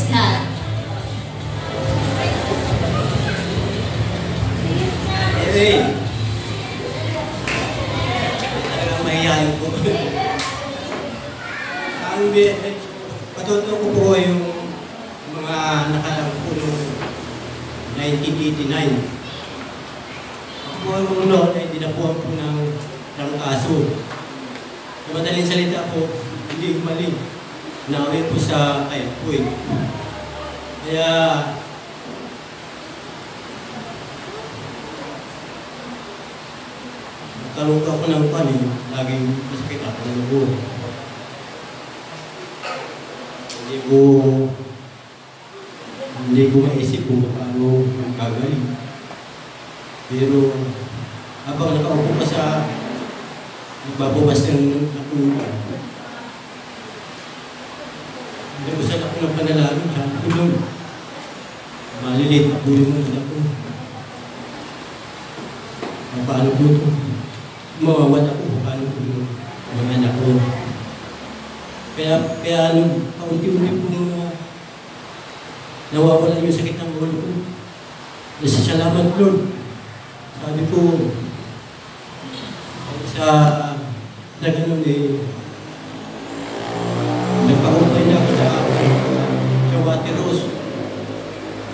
God. Hey! Talagang mahihayin po. Patutunan ko po yung mga nakalang po noong 1989. Ako po yung noon ay dinapuan po ng kaso. Sa madaling salita po, hindi mali. Nawin po sa Kayapoy. Kaya, nagkaroon ako ng panin, laging masakit ako ng ulo. Hindi ko maisip kung paano magkagaling. Pero habang nakaupo pa sa nagbabawas ng nakuha, nagusan ako ng panalangin, sabi ko nung malilit ako yung anak ko. Paano po ito? Mawawad ako, paano po yung mga anak ko. Kaya nung paunti-unti po nawawala yung sakit ng ulo ko. Nasasalamat, Lord. Sabi ko, sa ganun nagpakumpay na ako sa Wateros.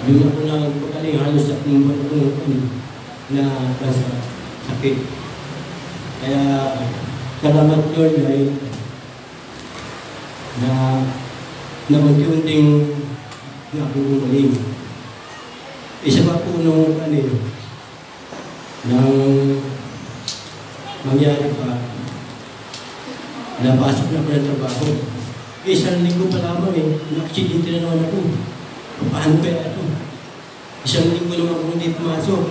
Doon ako nagpagaling halos sa aking na sakit. Kaya, salamat, Lord, ay na unti-unting nakukumaling. Isa pa po nung nang mangyari pa, napasok na ko ng trabaho. Isang linggo pa lamang na-aksidente na naman ako. Paano kaya ito? Isang linggo naman ako hindi pumasok.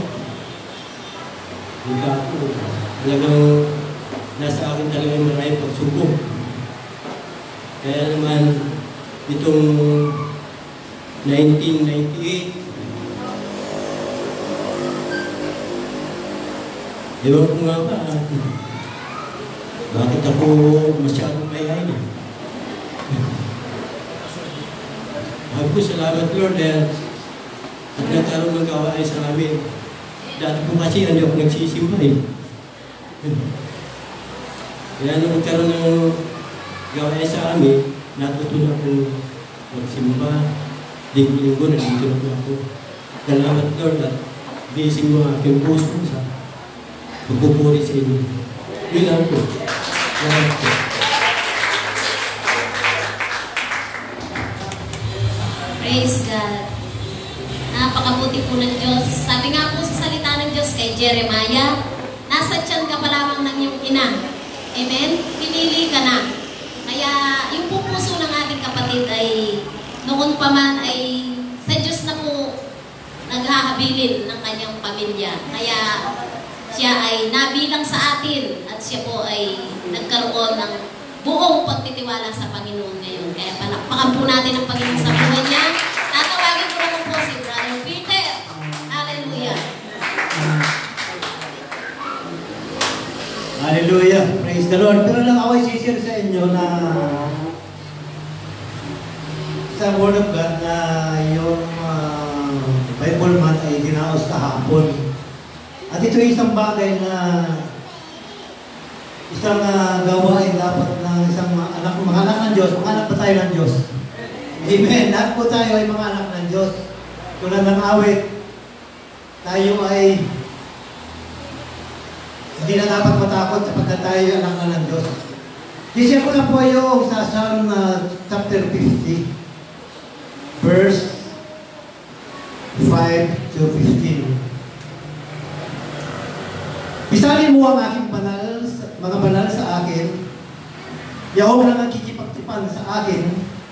Hindi ako. Talagang nasa akin talagang maraming pagsubok. Kaya naman, itong 1998, ewan ko nga ba, bakit ako masyadong mayayin? Sabi ko, salamat Lord, at nagkaroon ng gawain sa amin. Dati po kasi hindi ako nagsisimba Kaya nung nagkaroon ng gawain sa amin, natutunan ko magsimba. Linggo-linggo, nandito na po ako. Salamat Lord, at busy mo aking puso sa pagpupuri sa inyo. Yun lang po. Salamat po. Praise God. Napakabuti po ng Diyos. Sabi nga po sa salita ng Diyos kay Jeremiah, nasa tiyan ka pa lamang ng iyong ina. Amen? Pinili ka na. Kaya yung pupuso ng ating kapatid ay noon pa man ay sa Diyos na po naghahabilin ng kanyang pamilya. Kaya siya ay nabilang sa atin at siya po ay nagkaroon ng buong pagtitiwala sa Panginoon ngayon. Kaya palakpakan po natin ang Panginoon sa buhay niya. Tatawagin ko naman po si Brother Peter. Hallelujah. Hallelujah. Praise the Lord. Pero lang ako i-share sa inyo na sa Word of God na yung Bible month ay dinaos kahapon. At ito ay isang bagay na isang gawain dapat ng isang mga anak ng Diyos. Mga anak ba tayo ng Diyos? Amen. Lahat po tayo ay mga anak ng Diyos. Tulad ng awit, tayo ay hindi na dapat matakot sapagkat tayo ay anak na ng Diyos. Isip ko na po yung sa Psalm chapter 50, verse 5 to 15. Isalin mo ang aking mga banal sa akin. Yahweh lang ang kikipagtipan sa akin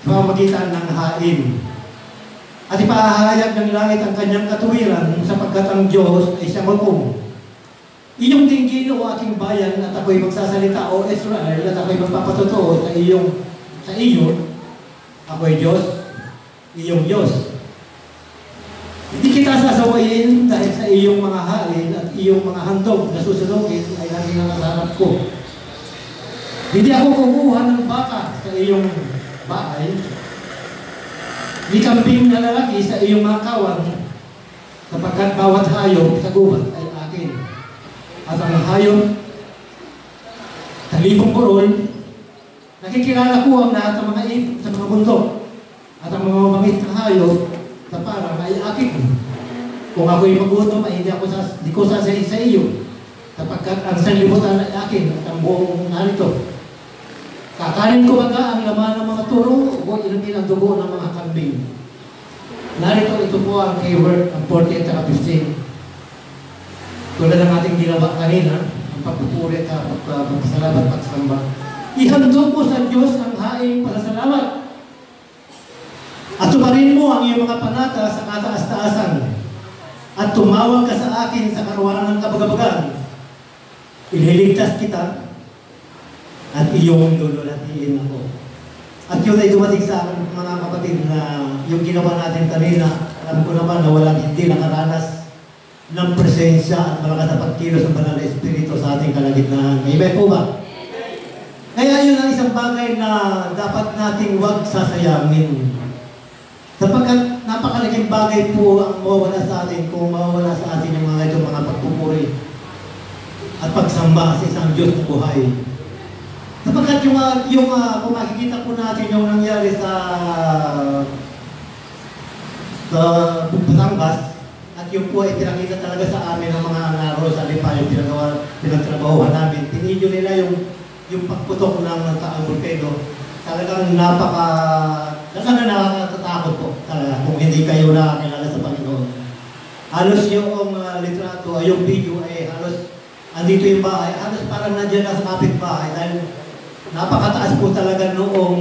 sa pamamagitan ng hain. At ipahahayag ng langit ang kanyang katuwiran sapagkat ang Diyos ay siyang hukom. Iyong dinggin o aking bayan at ako'y magsasalita o Israel at ako'y magpapatotoo sa iyo. Ako'y Diyos, iyong Diyos. Hindi kita sasawayin dahil sa iyong mga hain at iyong mga handog na susunugin ay lagi nakaharap ko. Hindi ako kumuha ng baka sa iyong bahay Di kambing na lalaki sa iyong mga kawan, sapagkat bawat hayop sa gubat ay akin. At ang hayop, talibong burol, nakikilala ko ang lahat ng mga ip sa mga bundok. At ang mga mangit na hayop sa parang ay akin. Kung ako'y magutom, ay di ko sasayin sa iyo. Sapagkat ang sanlibutan ay akin at ang buong narito. Kakanin ko baga ang laman ng mga turo o inumin ang dugo ng mga kambing. Narito ito po ang keyword ng 48 at 15. Tulad ng ating ginawa kanina, ang pagpupuri at pagpasalamat at pagsamba. Ihandog mo sa Diyos ang haing pasasalamat. At tumarin mo ang iyong mga panata sa kataas-taasan. At tumawag ka sa akin sa karuwanan ng kabagabagan. Ililigtas kita at iyong lululatiin ako. At yun ay dumating sa akin, mga kapatid, na yung ginawa natin kanina, alam ko naman na walang hindi nakaranas ng presensya at malakas na pagkilos ng Banal na Espiritu sa ating kalagitnaan. Amen po ba? Kaya yun ang isang bagay na dapat nating huwag sasayangin. Sapagkat napakalaking bagay po ang mawawala sa atin kung mawawala sa atin yung mga itong mga pagpupuri at pagsamba sa isang Diyos na buhay. Sapagkat kung makikita po natin yung nangyari sa Batangas, at yung po ay pinakita talaga sa amin ng mga naro sa Lipa, yung pinagtrabahuhan namin. Pinidyo nila yung pagputok ng taang volcano. Talagang nakakatakot po talaga kung hindi kayo nakakilala sa Panginoon. Halos yung litrato, yung video ay halos andito yung bahay, halos parang nandiyan na sa kapitbahay dahil napakataas po talaga noong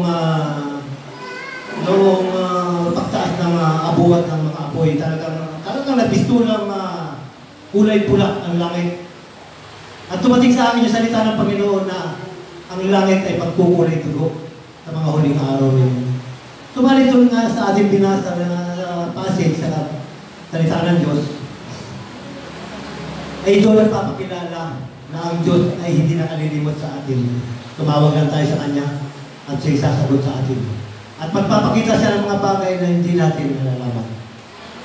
pagtaas ng abuhat ng mga apoy. Talagang nabisto ng kulay pula ang langit. At tumating sa akin yung salita ng Panginoon na ang langit ay pagkukulay dugo sa mga huling araw ninyo. Tumali doon nga sa ating binasa na passage sa salita ng Diyos, ay doon nagpapakilala na ang Diyos ay hindi nakalilimot sa atin. Tumawag lang tayo sa Kanya at siya'y sasagot sa atin. At magpapakita siya ng mga bagay na hindi natin nalalaman.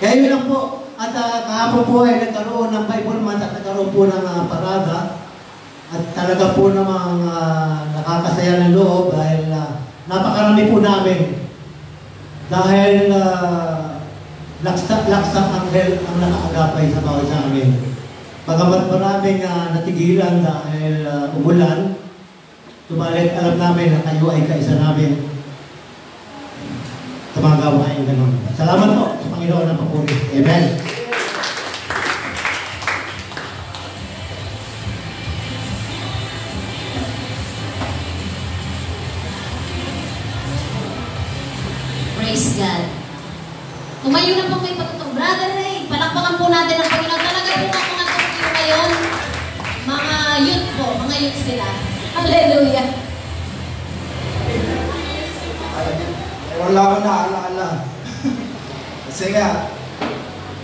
Kaya yun lang po. At kahapon po ay nagkaroon ng Bible Month at nagkaroon po ng parada. At talaga po namang nakakasaya ng loob dahil napakarami po namin. Dahil laksak anghel ang nakaagapay sa bawat sa amin. Pagamat maraming natigilan dahil umulan, tumalit alam namin na kayo ay kaisa namin sa mga gawain ganun. Salamat po sa Panginoon ng papuri. Amen. Praise God. Tumayo na po kayo patutong. Brother Ray, palakpakan po natin ang Panginoon. Talaga po ang mga tumayo ngayon. Mga youth po, mga youth sila. Hallelujah. Wala akong naalaala. Kasi nga,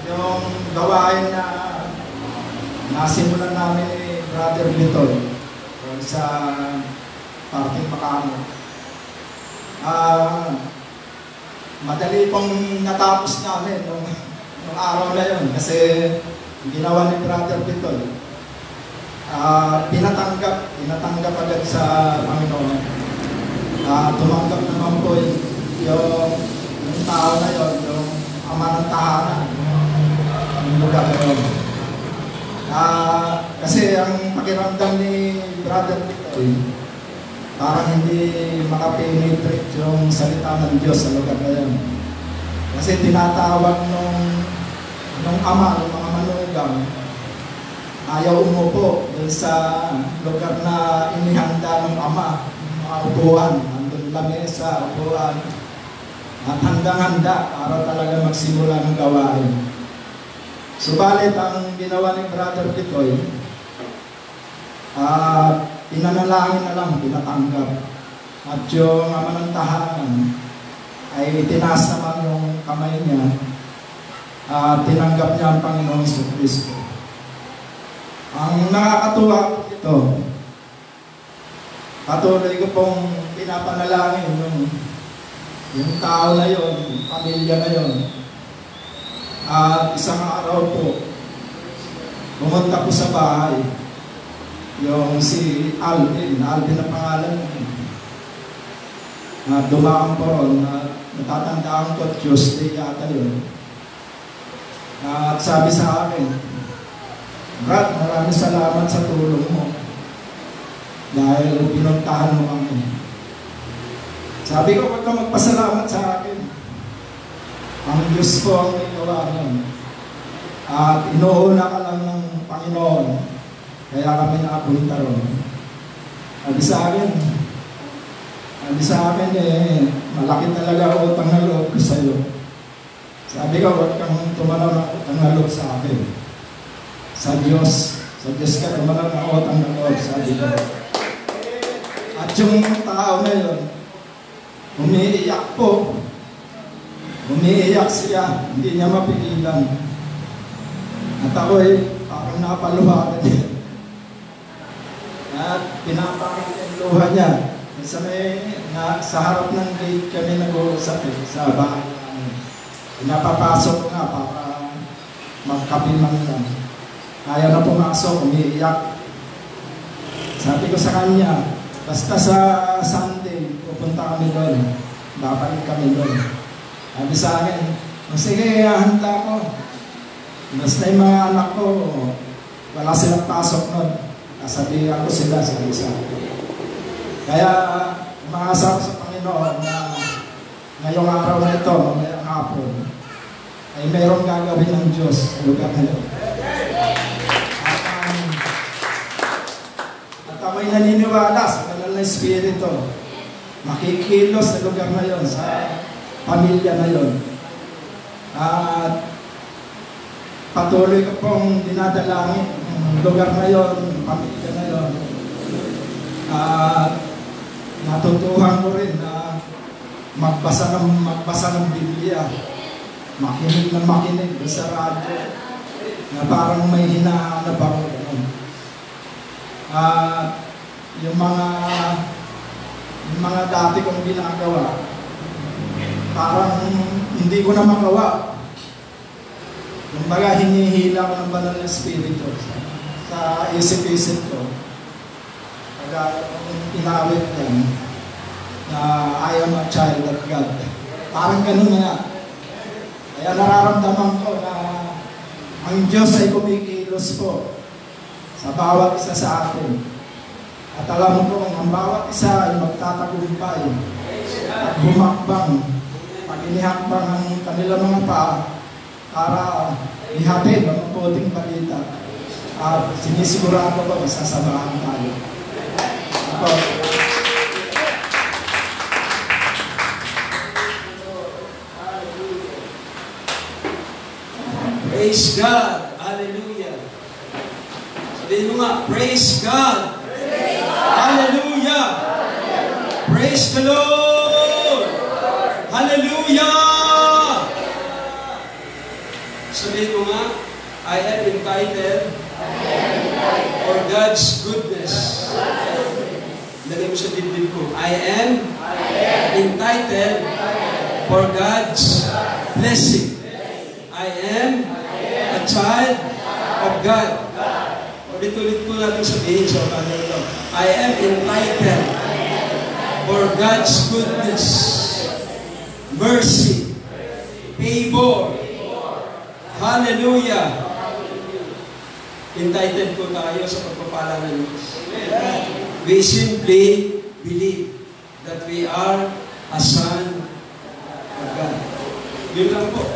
yung gawain na nasimulan namin ni Brother Little sa parking Macamo. Madali pong natapos namin nung araw na yun kasi ginawa ni Brother Little. Pinatanggap agad sa Panginoon. Tumanggap naman po yung tao na yun, yung ama ng tahanan, yung lugar na yun. Kasi ang pakiramdam ni Brother Little, parang hindi makapenetrate yung salita ng Diyos sa lugar na yun. Kasi tinatawag nung ama, ng mga manugang, ayaw umupo dun sa lugar na inihanda ng ama, mga upuan, nandun lamesa, upuan, at handang-handa para talaga magsimula ng gawain. Subalit ang ginawa ni Brother Pitoy, pinanalangin na lang, pinatanggap. At yung ama ng tahanan ay itinaas naman yung kamay niya at tinanggap niya ang Panginoong Kristo. Ang nakakatuwa ito, patuloy ko pong pinapanalangin yung tao na yon, yung pamilya na yon. At isang araw po, pumunta po sa bahay, yung si Alvin na pangalan niya. Dumaan po ron, natatandaan ko, Tuesday yata yun. At sabi sa akin, Brad, maraming salamat sa tulong mo dahil pinuntahan mo kami. Sabi ko, huwag ka magpasalamat sa akin. Ang Diyos ko ang may gawa nun. At inuuna ka lang ng Panginoon, kaya kami nakapunta ron. Sabi sa akin malaki talaga utang na loob ko sa'yo. Sabi ko, huwag kang tumanaw ng utang na loob sa akin. Sa Diyos ka tumanaw ng utang na loob, sabi ko. At yung tao na yun, umiiyak po. Umiiyak siya, hindi niya mapigilan. At ako'y parang napaluha rin. At pinapakit yung luha niya. Sa harap ng gate kami nag-uusap sa bahay namin. Pinapapasok nga para magkape man lang. Ayaw na pumasok, umiiyak. Sabi ko sa kanya, basta sa Sunday, pupunta kami doon. Babalik kami doon. Sabi sa akin, sige, handa ko. Basta yung mga anak ko, wala silang pasok nun. Kasabihan ko sila sa isa. Kaya, umaasa ko sa Panginoon na ngayong araw na ito, ngayong hapon, ay mayroong gagawin ng Diyos sa lugar na ito. At ako'y naniniwala sa Banal na Espiritu, makikilos sa lugar na yon, sa pamilya na yon. At patuloy ko pong dinadalangin ang lugar na yon, pamilya na yon. At natutuhan ko rin na magbasa ng Biblia, makinig sa radyo, na parang may hinahanap ako. Yung mga dati kong ginagawa, parang hindi ko na magawa. Kumbaga, hinihila ko ng Banal na Espiritu sa isip-isip ko. Kaya inawit yan na I am a child of God. Parang ganun nga. Kaya nararamdaman ko na ang Diyos ay kumikilos po sa bawat isa sa atin. At alam ko ang bawat isa ay magtatagumpay at humakbang. Pag inihakbang ang kanilang mga paa para ihatid ang mabuting balita. At sinisigurado ko isasamahan tayo. Praise God. Hallelujah. Sabihin mo nga, praise God. Praise God. Hallelujah. Praise the Lord. Hallelujah. Sabihin mo nga, I am entitled for God's goodness. Lagay mo sa dibdib ko, I am entitled for God's blessing. I am a child of God. Ulit-ulit po natin sabihin sa kanila ito. I am entitled for God's goodness, mercy, favor. Hallelujah. Entitled po tayo sa pagpapala ng Diyos. We simply believe that we are a son of God. Yun lang po.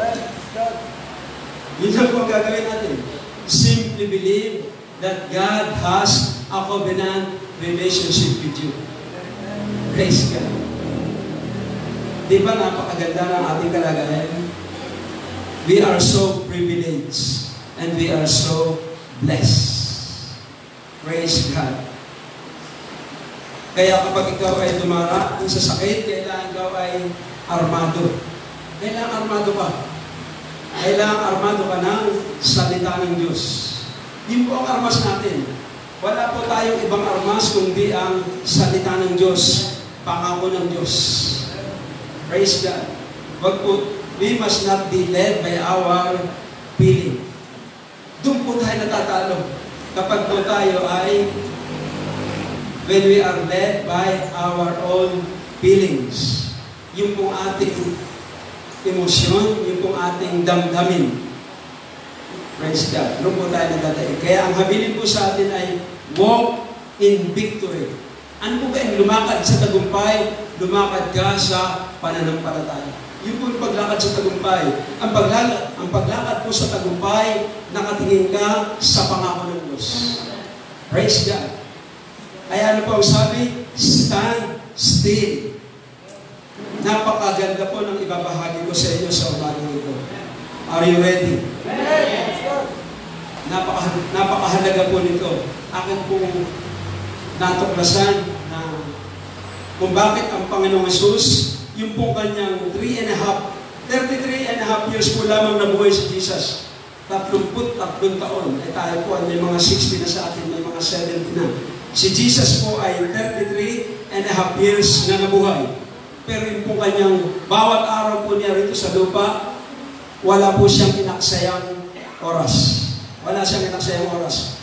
Yun lang po ang gagawin natin. Simply believe that God has a covenant relationship with you. Praise God. Di ba napakaganda ng ating kalagayan? We are so privileged and we are so blessed. Praise God. Kaya kapag ikaw ay dumarating sa sakit, kailangan ikaw ay armado. Kailangan armado ka. Kailangan armado ka ng salita ng Diyos. Yun po ang armas natin. Wala po tayong ibang armas kundi ang salita ng Diyos, pangako ng Diyos. Praise God. We must not be led by our feeling. Doon po tayo natatalo. Kapag po tayo ay when we are led by our own feelings. Yung pong ating emosyon, yung pong ating damdamin. Praise God. Doon po tayo nagtatay. Kaya ang habilin po sa atin ay walk in victory. Ano po ba yung lumakad sa tagumpay? Lumakad ka sa pananampalataya. Yun po yung paglakad sa tagumpay. Ang paglakad po sa tagumpay, nakatingin ka sa pangako ng Diyos. Praise God. Kaya ano po ang sabi? Stand still. Napakaganda po ng ibabahagi ko sa inyo sa umagang ito. Are you ready? Napakahalaga po nito. Akin pong natuklasan na kung bakit ang Panginoong Hesus, yung pong kanyang 33 and a half years po lamang nabuhay si Jesus. 33 taon. Eh tayo po ay may mga 60 na sa atin, may mga 70 na. Si Jesus po ay 33 and a half years na nabuhay. Pero yung po kanyang bawat araw po niya rito sa lupa, wala po siyang inaksayang oras. Wala siyang inaksayang oras.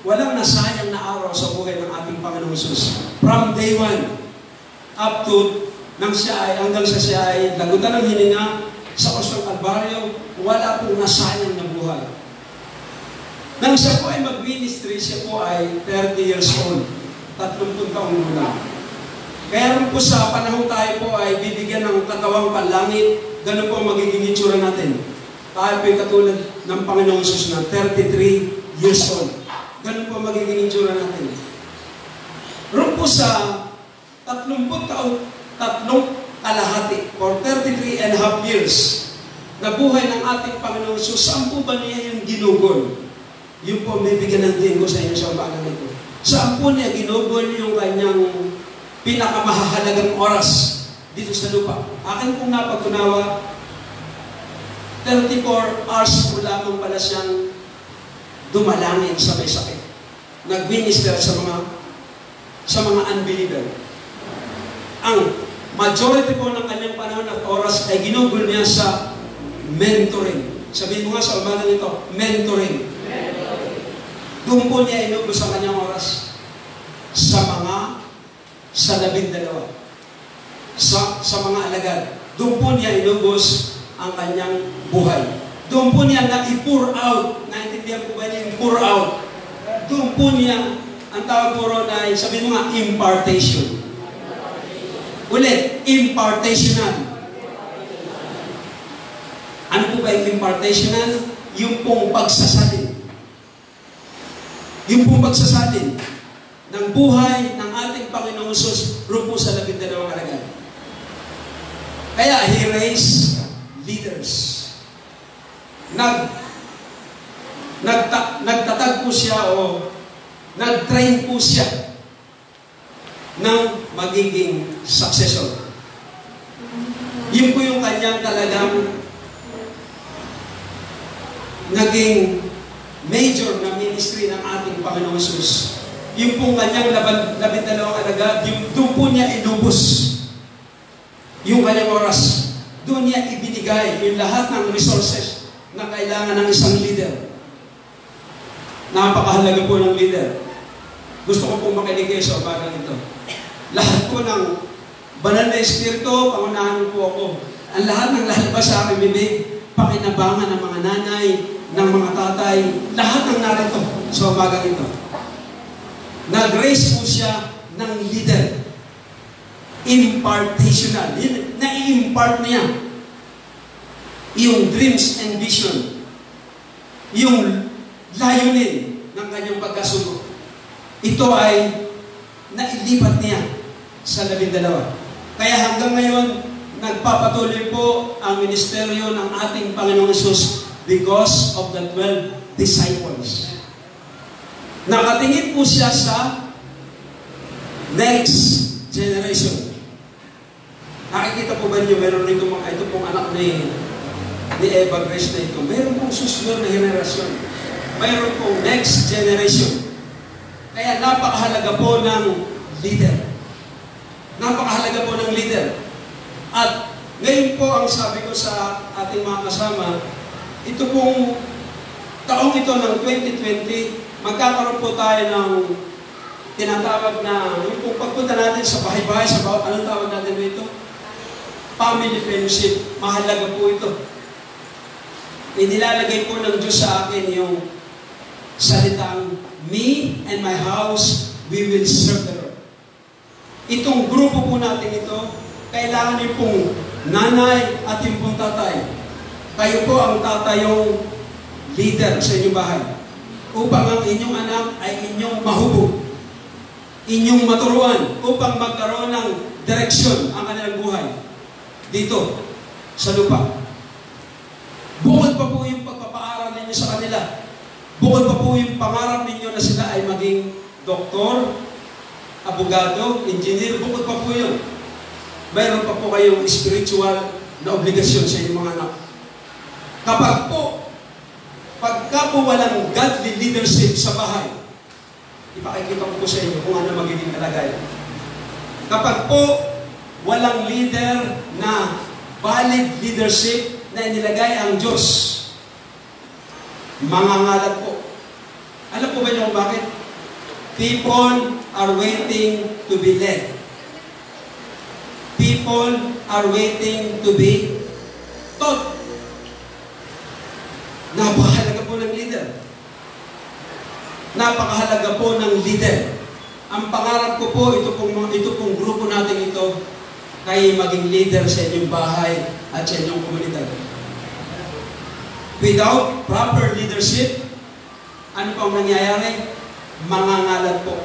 Walang nasayang na araw sa buhay ng ating Panginoong Hesus. From day 1 up to hanggang sa siya ay lagutan ng hininga sa Krus ng Kalbaryo, wala pong nasayang na buhay. Nang siya po ay mag-ministry, siya po ay 30 years old. 30 taong gulang. Kaya rin po sa panahon tayo po ay bibigyan ng katawang panlangit, ganun po ang magiging itsura natin. Tayo po ay katulad ng Panginoong Hesus na 33 years old. Ganun po ang magiging itsura natin. Rin po sa 30 kalahati, for 33 and a half years, na buhay ng ating Panginoong Hesus, saan po ba niya yung ginugol? Yun po, may bigyan ng din ko sa inyo sa umagang ito. Saan po niya ginugol yung kanyang pinakamahalagang oras dito sa lupa? Akin pong napagkunawa, 34 hours po lamang pala siyang dumalangin sa may sakit. Nag-minister sa mga unbeliever. Ang majority po ng kanyang panahon at oras ay ginugol niya sa mentoring. Sabihin mo nga sa umagang ito, mentoring. Doon po niya inubos ang kanyang oras sa 12. Sa mga alagad. Doon po niya inubos ang kanyang buhay. Doon po niya na-pour out. Naintindihan po ba niya yung pour out? Doon po niya, ang tawag po ron ay, sabihin mo nga, impartation. Ulit, impartational. Ano po ba yung impartational? Yung pong pagsasalin. Yung pong pagsasalin ng buhay ng ating Panginoong Hesus roon po sa 12 alagad. Kaya He raised leaders. Nagtatag po siya o nag-train po siya ng magiging successor. Yun po yung kanyang talagang naging major na ministry ng ating Panginoong Hesus. Yung pong kanyang 12 alagad, doon po niya inubos yung kanyang oras. Doon niya ibinigay yung lahat ng resources na kailangan ng isang leader. Napakahalaga po ng leader. Gusto ko pong makinig kayo sa umagang ito. Lahat po ng banal na espiritu, pangunahan po ako. Ang lahat ng lalabas sa aking bibig, pakinabangan ng mga nanay, ng mga tatay, lahat ng narito sa umagang ito. Nag-raise po siya ng leader. Impartational. Na-impart niya yung dreams and vision. Yung layunin ng kanyang pagkasugo. Ito ay nailipat niya sa 12. Kaya hanggang ngayon, nagpapatuloy po ang ministeryo ng ating Panginoong Hesus because of the 12 disciples. Nakatingin po siya sa next generation. Nakikita po ba niyo, meron rito ito pong anak ni Eva Grace na ito. Meron pong susunod na henerasyon. Meron pong next generation. Kaya napakahalaga po ng leader. Napakahalaga po ng leader. At ngayon po ang sabi ko sa ating mga kasama, ito pong taong ito ng 2020, magkakaroon po tayo ng tinatawag na, yung pong pagpunta natin sa bahay-bahay, sa bawat, anong tawag natin dito? Family friendship. Mahalaga po ito. Inilalagay po ng Diyos sa akin yung salitang, me and my house, we will serve the Lord. Itong grupo po natin ito, kailangan yung pong nanay at yung pong tatay. Kayo po ang tatayong leader sa inyong bahay. Upang ang inyong anak ay inyong mahubog. Inyong maturuan upang magkaroon ng direksyon ang kanilang buhay. Dito, sa lupa. Bukod pa po yung pagpapaaral ninyo sa kanila. Bukod pa po yung pangarap ninyo na sila ay maging doktor, abogado, engineer. Bukod pa po yun. Mayroon pa po kayong spiritual na obligasyon sa inyong mga anak. Pagka po walang godly leadership sa bahay, ipakikita ko po sa inyo kung ano magiging kalagayan. Kapag po walang leader na valid leadership na inilagay ang Diyos, mangangalat po. Alam po ba niyo kung bakit? People are waiting to be led. People are waiting to be taught. Napakahalaga po ng leader. Napakahalaga po ng leader. Ang pangarap ko po, ito pong grupo natin ito, kayo maging leader sa inyong bahay at sa inyong komunidad. Without proper leadership, ano pa ang nangyayari? Mangangalat po.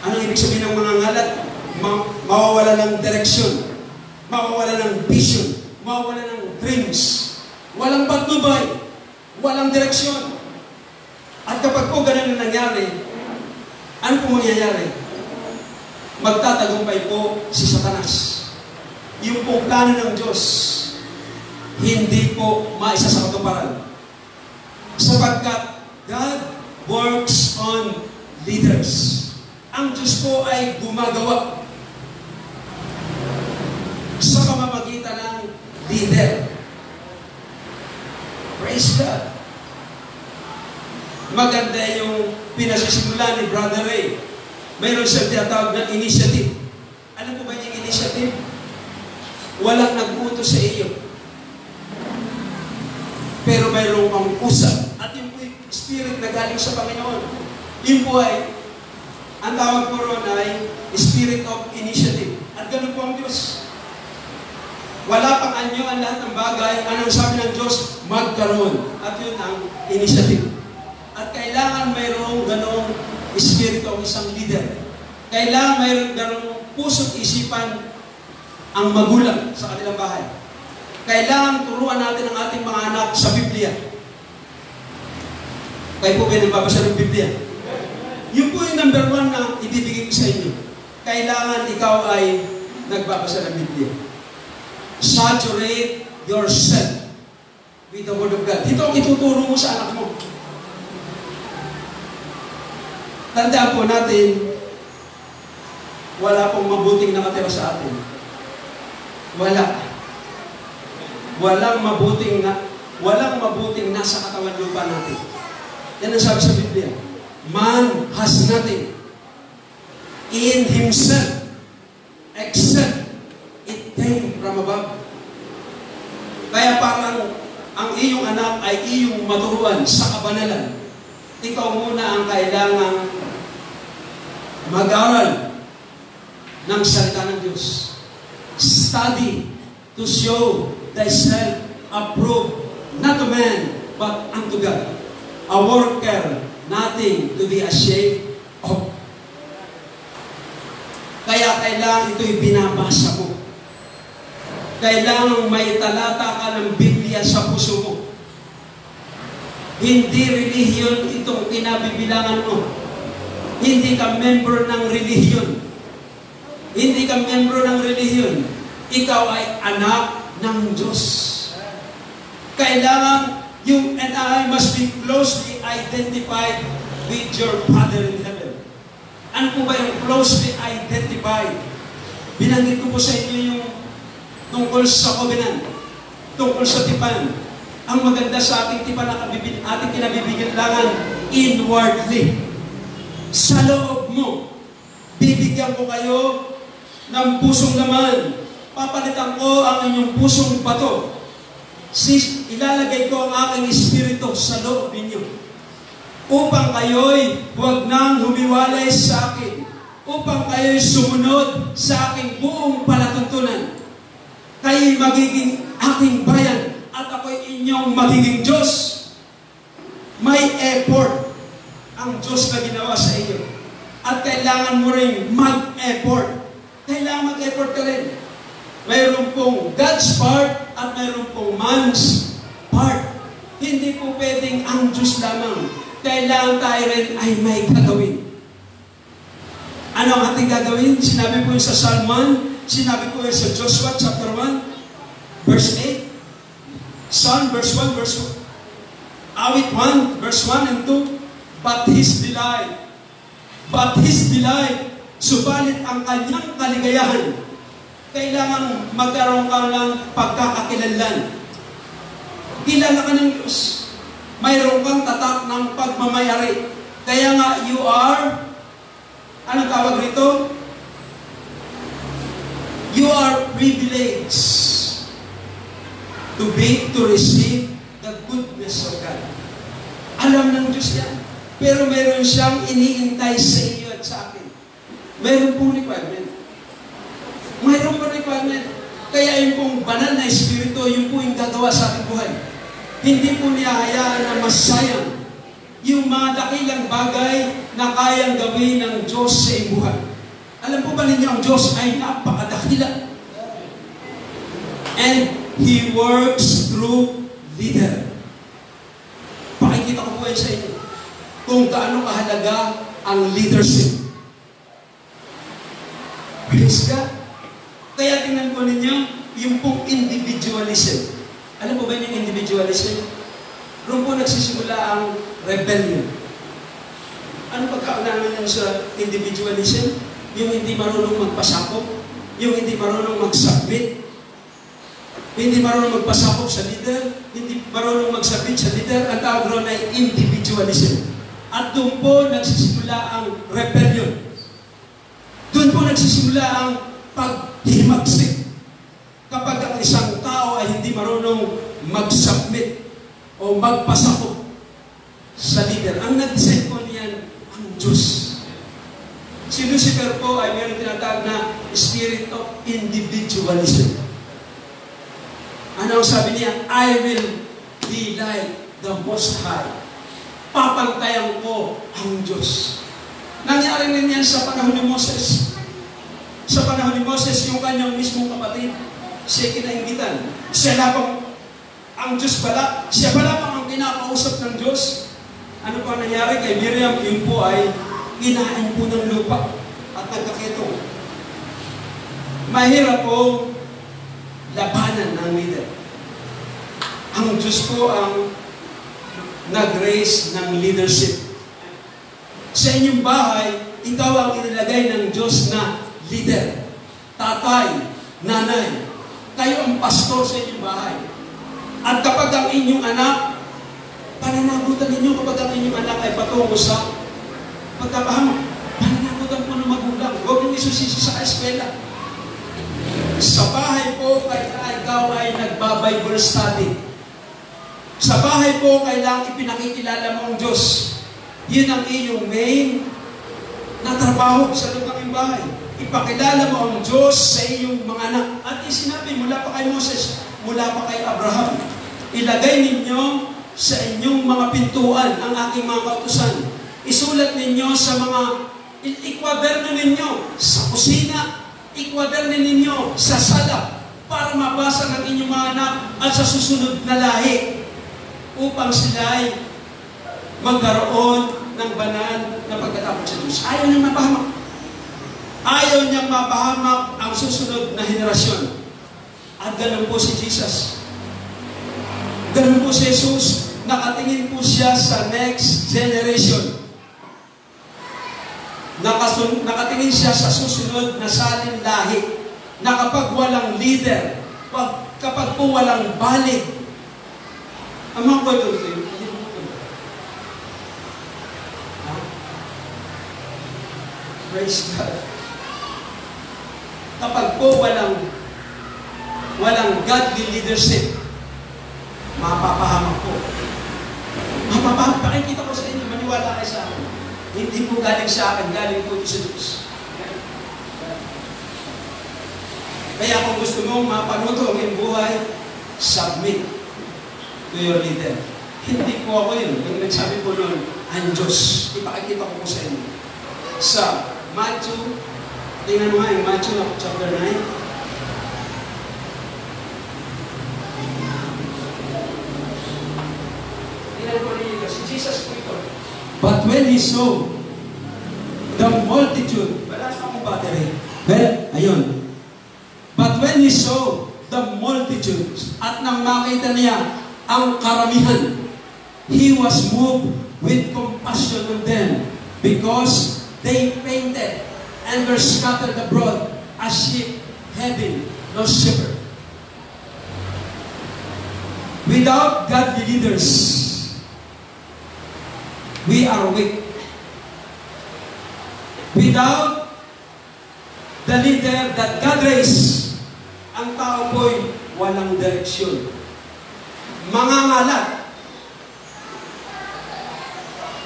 Anong ibig sabihin ng mangangalat? Mawawala ng direksyon, mawawala ng vision, mawawala ng dreams, walang patnubay, walang direksyon. At kapag po ganun ang nangyari, ano po mangyayari? Magtatagumpay po si Satanas. Yung pong plano ng Diyos, hindi po maisa sa katuparan. Sapagkat God works on leaders. Ang Diyos po ay gumagawa sa pamamagitan ng leader. Praise God. Maganda yung pinasisimula ni Brother Ray. Mayroon siyang tinatawag na initiative. Alam po ba yung initiative? Walang nag-utos sa iyo. Pero mayroong ang usap. At yung po yung spirit na galing sa Panginoon. Yun po ay, ang tawag po ron ay spirit of initiative. At ganun po ang Diyos. Wala pang anyo ang lahat ng bagay. Anong sabi ng Diyos? Magkaroon. At yun ang initiative. At kailangan mayroong ganong espiritu o isang leader. Kailangan mayroong ganong puso't isipan ang magulang sa kanilang bahay. Kailangan turuan natin ang ating mga anak sa Biblia. Kayo po ba nagbabasa ng Biblia? Yun po yung number 1 na ibibigay ko sa inyo. Kailangan ikaw ay nagbabasa ng Biblia. Saturate yourself with the Word of God. Ito ang ituturo mo sa anak mo. Tandaan po natin, wala pong mabuting nakatira sa atin. Wala. Walang mabuting nasa katawan lupa natin. Yan ang sabi sa Biblia. Man has nothing in himself except it came from above. Kaya parang ang iyong anak ay iyong maturuan sa kabanalan. Ikaw muna ang kailangang mag-aral ng salita ng Diyos. Study to show thyself approved, not to man, but unto God. A worker, nothing to be ashamed of. Kaya kailangan ito'y binabasa mo. Kailangan may talata ka ng Biblia sa puso mo. Hindi relihiyon itong kinabibilangan mo. Hindi ka member ng relihiyon. Hindi ka member ng relihiyon. Ikaw ay anak ng Diyos. Kailangan you and I must be closely identified with your Father in heaven. Ano po ba yung closely identified? Binanggit ko po sa inyo yung tungkol sa covenant, tungkol sa tipan. Ang maganda sa ating tipan na ating kinabibigyan inwardly. Sa loob mo, bibigyan ko kayo ng pusong laman. Papalitan ko ang inyong pusong bato. Ilalagay ko ang aking espiritu sa loob ninyo. Upang kayo'y huwag nang humiwalay sa akin. Upang kayo'y sumunod sa aking buong palatuntunan. Kayo'y magiging aking bayan at ako'y inyong magiging Diyos. May effort ang Diyos na ginawa sa iyo. At kailangan mo rin mag-effort. Kailangan mag-effort ka rin. Mayroon pong God's part at mayroon pong man's part. Hindi po pwedeng ang Diyos lamang. Kailangan tayo rin ay may gagawin. Ano ang ating gagawin? Sinabi po yun sa Psalm 1, sinabi po yun sa Joshua chapter 1, verse 8. Psalm verse 1, verse 1. Awit 1, verse 1 and 2. But His delight, subalit ang kanyang kaligayahan, kailangan magkaroon ka ng pagkakakilanlan. Kilala ka ng Diyos. Mayroon kang tatak ng pagmamayari. Kaya nga, you are, anong tawag rito? You are privileged to receive the goodness of God. Alam ng Diyos yan. Pero meron siyang iniintay sa iyo at sa akin. Meron pong requirement. Mayroon pa requirement. Kaya yung pong banal na espiritu, yung po yung gagawa sa ating buhay. Hindi po niya hayaan na masayang yung mga dakilang bagay na kayang gawin ng Diyos sa iyong buhay. Alam po ba ninyo, ang Diyos ay napakadakila. And He works through leader. Pakikita ko po yan sa inyo kung gaano kahalaga ang leadership. Praise God. Kaya tingnan po ninyo, yung pong individualism. Alam po ba yung individualism? Roon po nagsisimula ang rebellion. Ano pagkaunahan niyo sa individualism? Yung hindi marunong magpasakop, yung hindi marunong mag-submit, hindi marunong magpasakop sa leader, hindi marunong mag-submit sa leader, ang tawag roon ay individualism. At doon po nagsisimula ang rebellion. Doon po nagsisimula ang paghimagsik. Kapag ang isang tao ay hindi marunong mag-submit o magpasakop sa leader. Ang nag-decide po niyan, ang Diyos. Si Lucifer po ay mayroon tinatawag na spirit of individualism. Ano ang sabi niya? I will be like the Most High. Papantayan ko ang Diyos. Nangyari rin yan sa panahon ni Moses. Sa panahon ni Moses, yung kanyang mismong kapatid, siya kinainggitan. Siya lamang ang Diyos pala. Siya pala ang kinakausap ng Diyos. Ano pa nangyari kay Miriam? Yun po ay kinain po ng lupa at nagkaketong. Mahirap po labanan ng leader. Ang Diyos po ang nag-raise ng leadership. Sa inyong bahay, ikaw ang inilagay ng Diyos na leader. Tatay, nanay, kayo ang pastor sa inyong bahay. At kapag ang inyong anak, pananagutan ninyo kapag ang inyong anak ay patungo sa pagkapahamak. Pananagutan po ng magulang. Huwag niyong isusisi sa eskwela. Sa bahay po, kaya ikaw ay nagba-Bible study. Sa bahay po, kailangang ipinakikilala mo ang Diyos. Yun ang iyong main na trabaho sa loob ng bahay. Ipakilala mo ang Diyos sa iyong mga anak. At isinabi, mula pa kay Moses, mula pa kay Abraham, ilagay ninyo sa inyong mga pintuan ang aking mga kautusan. Isulat ninyo sa mga, ikwaderno ninyo sa kusina, ikwaderno ninyo sa sala, para mabasa ng inyong mga anak at sa susunod na lahi, upang sila ay magkaroon ng banal na pagkatapos sa Diyos. Ayaw niyang mapahamak. Ayaw niyang mapahamak ang susunod na henerasyon. At ganun po si Jesus. Ganun po si Jesus. Nakatingin po siya sa next generation. Nakatingin siya sa susunod na salin lahi. Na kapag walang leader, kapag po walang balik, ang mga ko ito, praise God. Kapag po walang godly leadership, mapapahamak po. Mapapahamak. Pakikita ko sa inyo, maniwala kayo sa akin. Hindi po galing sa akin, galing po sa Diyos. Kaya kung gusto mong mapanuto ang iyong buhay, submit to your leader. Hindi po ako yun. Yung nagsabi po noon, ang Diyos. Ipakikita ko po sa inyo. Sa Matthew, tingnan mo nga yung Matthew chapter 9. Tingnan po ninyo, si Jesus po ito. But when he saw the multitude, wala na akong battery. Well, ayun. But when he saw the multitudes, at nang makita niya ang karamihan, he was moved with compassion on them, because they fainted and were scattered abroad as sheep having no shepherd. Without godly leaders, we are weak. Without the leader that God raised, ang tao po'y walang direksyon. Mangangalat,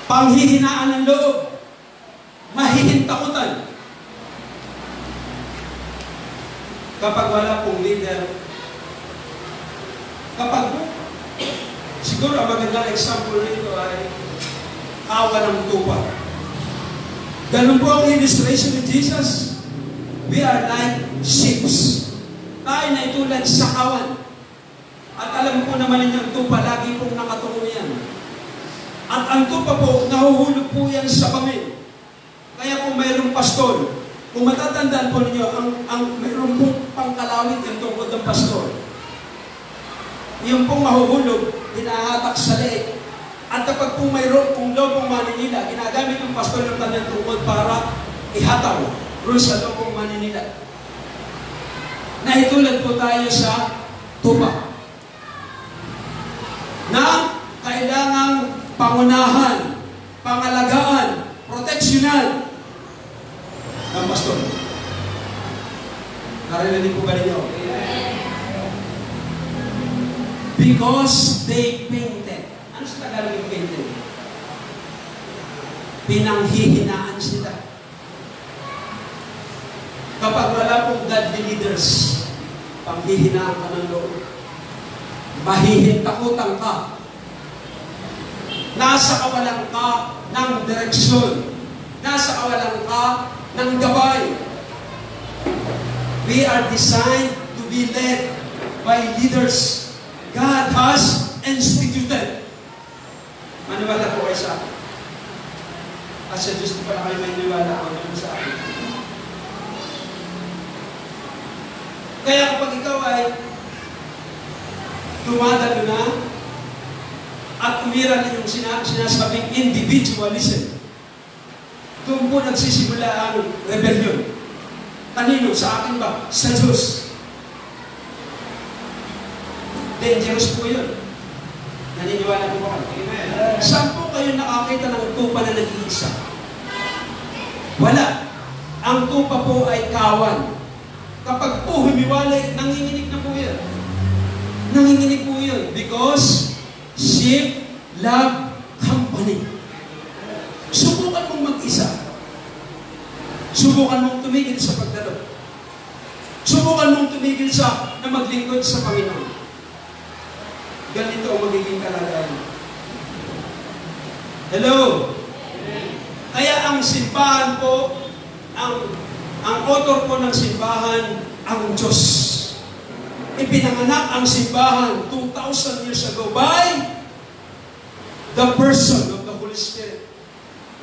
panghihinaan ng loob, mahihintakutan. Kapag wala pong leader, siguro ang magandang example nito ay kawa ng tupa. Ganun po ang illustration ni Jesus. We are like sheep. Tayo na itulad sa kawan. At alam po naman ninyo, ang tupa, lagi pong nakatungo yan. At ang tupa po, nahuhulog po yan sa pamil. Kaya kung mayroong pastol, kung matatandaan po ninyo, mayroong pong pangkalawit yung tungkod ng pastor. Yung pong mahuhulog, hinahatak sa leeg. At kapag kung mayroong kung lobong maninila, ginagamit yung pastor ng kanyang tungkod para ihataw rin sa lobong maninila. Nahitulad po tayo sa tupa na kailangang pangunahan, pangalagaan, proteksyonan ng pastor. Narinig po ba ninyo? Because they painted. Ano sa Tagalog yung painted? Pinanghihinaan sila. Kapag wala pong godly leaders, panghihinaan ka ng loob. Mahihintakutan ka. Nasa kawalan ka ng direksyon. Nasa kawalan ka ng gabay. We are designed to be led by leaders God has instituted. Maniwala po kayo sa akin. Kasi Diyos na pala kayo may niwala o naman sa akin. Kaya kapag ikaw ay dumadalo na at umira na yung sinasabing individualism, doon po nagsisimula ang rebellion. Kanino? Sa akin ba? Sa Diyos. Dangerous po yun. Naniniwala po ba kayo? Saan po kayo nakakita ng tupa na nag-iisa? Wala. Ang tupa po ay kawan. Kapag po humiwalay, nanginginig na po yan. Nanginginig po yun. Because sheep love company. Subukan mong mag-isa. Subukan mong tumigil sa pagdalo. Subukan mong tumigil na maglingkod sa Panginoon. Ganito ang magiging kalagayan. Hello? Kaya ang simbahan po, ang author po ng simbahan, ang Diyos. Ipinanganak ang simbahan 2,000 years ago by the person of the Holy Spirit.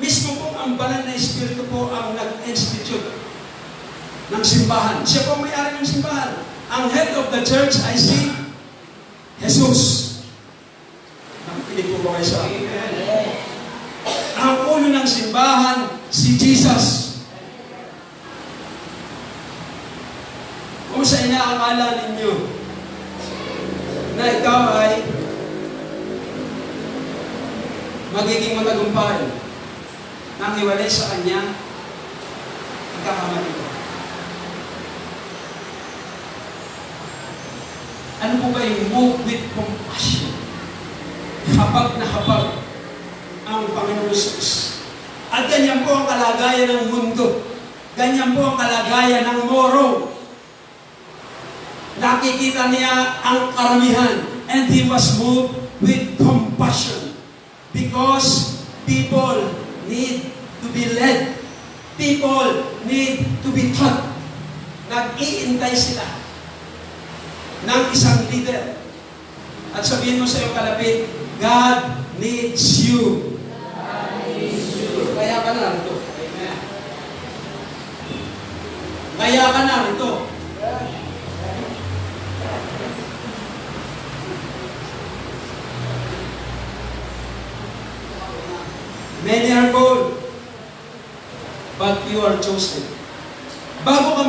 Mismo po ang banal na Espiritu po ang nag-institute ng simbahan. Siya po may-ari ng simbahan. Ang head of the church ay si Jesus. Nakikinig po ba kayo sa akin? Ang ulo ng simbahan, si Jesus. Kung sa inaakala ninyo magiging matagumpay nang hiwalay sa kanya, nagkakamali ko. Ano po ba yung move with compassion? Habag na habag ang Panginoon Jesus. At ganyan po ang kalagayan ng mundo. Ganyan po ang kalagayan ng Moro. Nakikita niya ang karamihan. And he was moved with compassion. Because people need to be led. People need to be taught. Nag-iintay sila ng isang leader. At sabihin mo sa iyong kalapit, God needs you. God needs you. Kaya ka narito. Amen. Kaya ka narito. Many are called, but you are chosen. Bago ka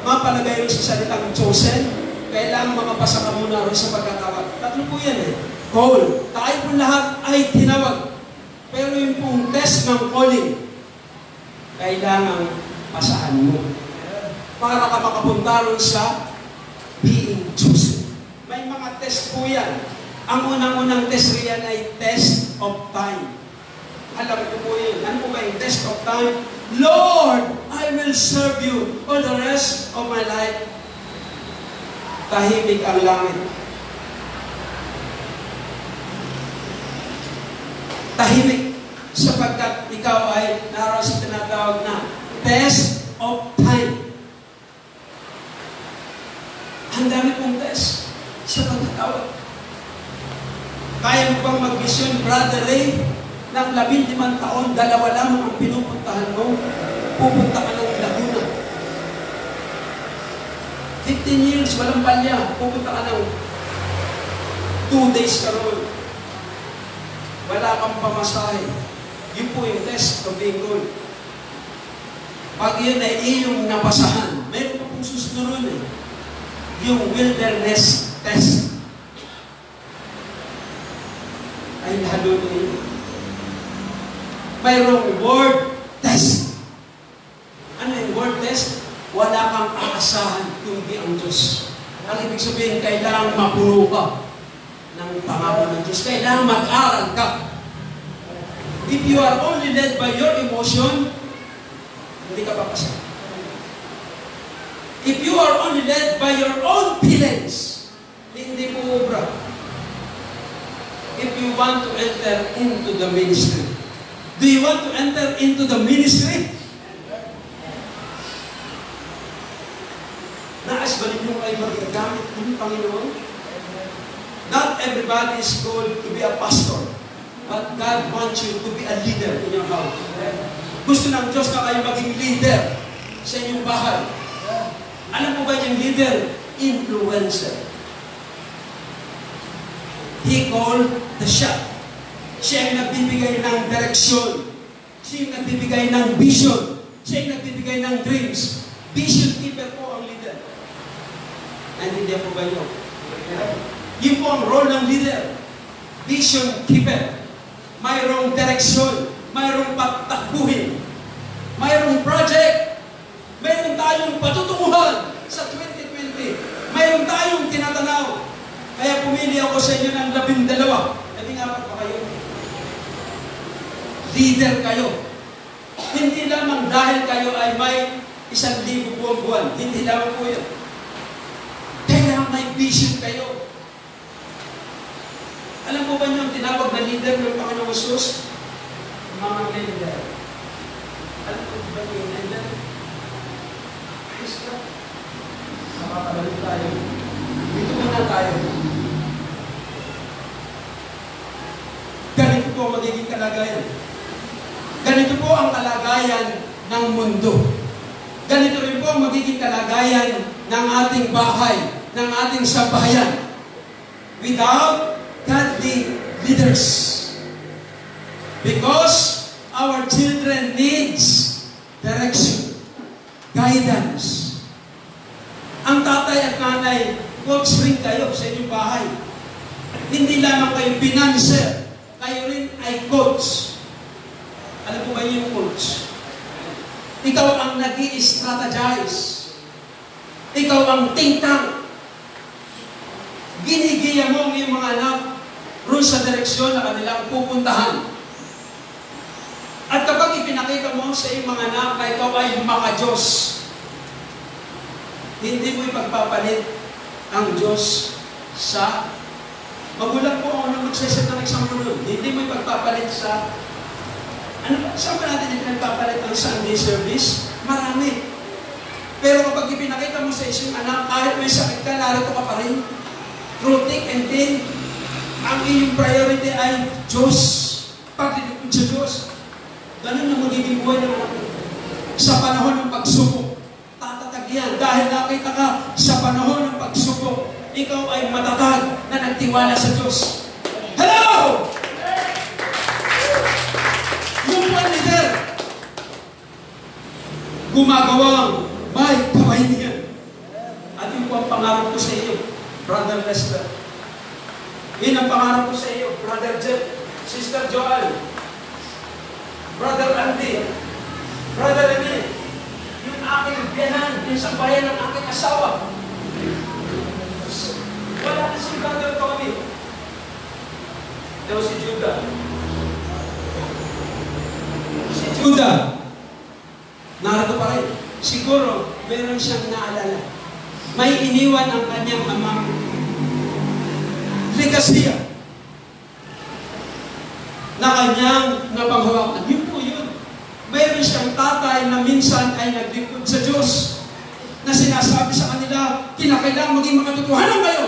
mapalagay rin sa salitang chosen, kailangan makapasa ka muna rin sa pagkatawag. Tatlo po yan eh. Call. Tayo po lahat ay tinawag. Pero yung pong test ng calling, kailangan pasahan mo. Para ka makapunta rin sa being chosen. May mga test po yan. Ang unang-unang test riyan ay test of time. Alam ko po yun. Ano po ba yung test of time? Lord, I will serve you all the rest of my life. Tahimik ang langit. Tahimik. Sapagkat ikaw ay naroon sa tinatawag na test of time. Ang dami pong test sa pagkatawag. Kaya mo bang mag-vision, Brother Ray, ng 15 taon, 2 lamang ang pinupuntahan mo, pupunta ka ng Laguna. 15 years, walang palya, pupunta ka ng 2 days ka roon. Wala kang pamasahe. Yun po yung test of being good. Pag yun ay iyong napasahan, mayroon pa pong susunod eh. Yung wilderness test. Ay lalo na yun. Mayroong word test. Ano yung word test? Wala kang aasahan kundi ang Diyos. Ang ibig sabihin, kailangan mapuno ka ng pangako ng Diyos. Kailangan mag-aral ka. If you are only led by your emotion, hindi ka papasa. If you are only led by your own feelings, hindi po obra. If you want to enter into the ministry, do you want to enter into the ministry? Naas ba ninyo kayo magagamit ng Panginoon? Not everybody is called to be a pastor, but God wants you to be a leader in your house. Gusto ng Diyos na kayo maging leader sa inyong bahay. Alam mo ba yung leader? Influencer. He called the shot. Siya ang nagbibigay ng direksyon. Siya ang nagbibigay ng vision. Siya ang nagbibigay ng dreams. Vision keeper po ang leader. Naintindihan po ba nyo? Yun po ang role ng leader. Vision keeper. Mayroong direksyon. Mayroong patakbuhin. Mayroong project. Mayroong tayong patutunguhan sa 2020. Mayroong tayong tinatanaw. Kaya pumili ako sa inyo ng 12. 14 pa kayo. Leader kayo. Hindi lamang dahil kayo ay may 1,000 buwan-buwan. Hindi lamang po yun. Kailangan may vision kayo. Alam mo ba niyo ang tinawag na leader ng Panginoong Jesus? Mga leader. Alam mo ba yung leader? Ayos ka. Nakapagalit tayo. Dito muna tayo. Ganito po ang magiging kalagayan. Ganito po ang kalagayan ng mundo. Ganito rin po ang magiging kalagayan ng ating bahay, ng ating sambahayan. Without godly leaders. Because our children needs direction, guidance. Ang tatay at nanay, coach rin kayo sa inyong bahay. Hindi lamang kayo financer, kayo rin ay coach. Alam mo ba yung coach? Ikaw ang nag-i-strategize. Ikaw ang think tank. Ginigiya mo ang iyong mga anak roon sa direksyon na kanilang pupuntahan. At kapag ipinakita mo sa iyong mga anak na ikaw ay maka-Diyos, hindi mo ipagpapalit ang Diyos sa magulang po ako nang magsaset ng example nun. Hindi mo ipagpapalit sa saan ba natin ipinagpapalit ang Sunday service? Marami. Pero kapag ipinakita mo sa isang anak, kahit may sakit ka, narito ka pa rin. Through thick and thin, ang iyong priority ay Diyos. Pagdilipod sa Diyos. Ganun ang magiging buhay ng anak mo. Sa panahon ng pagsubok, tatatag yan. Dahil nakita ka sa panahon ng pagsubok, ikaw ay matatag na nagtiwala sa Diyos. Hello! Yung one leader, gumagawang may kawainian. At yung po ang pangarap ko sa iyo, Brother Lester. Yun ang pangarap ko sa iyo, Brother Jeff, Sister Joel, Brother Andy, Brother Rene, yung aking biyanan, yung sambayan ng aking asawa. Wala na si Brother Tommy. Daw si Judah. Si Judah, narito pa rin. Siguro, meron siyang naalala. May iniwan ang kanyang amang legasiya na kanyang napanghawakan. Yun po yun. Mayroon siyang tatay na minsan ay naglingkod sa Diyos na sinasabi sa kanila, kinakailangan maging makatotohanan kayo.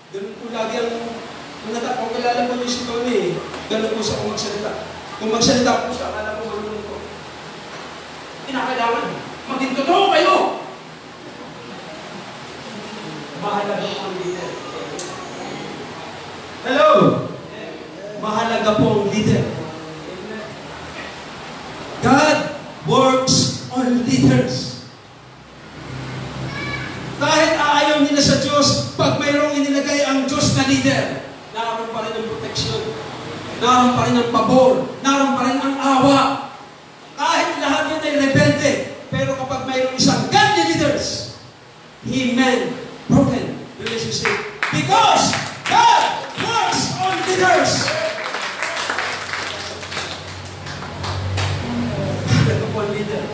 Ganun po lagi ang kung kilala po niyo si Tony, ganun po siya kung magsalita. Kung magsalita po siya, akala po marunong po. Kinakailangan maging totoo kayo. Mahalaga po ang leader. Hello! Mahalaga po ang leader. God works on leaders. Kahit ayaw nila sa Diyos, pag mayroong inilagay ang Diyos na leader, naroon pa rin ang proteksyon, naroon pa rin ang pabor, naroon pa rin ang awa. Kahit lahat yun ay rebelde, pero kapag mayroong isang godly leaders, He mend broken relationship. Because God works on leaders. Ano po ang leader?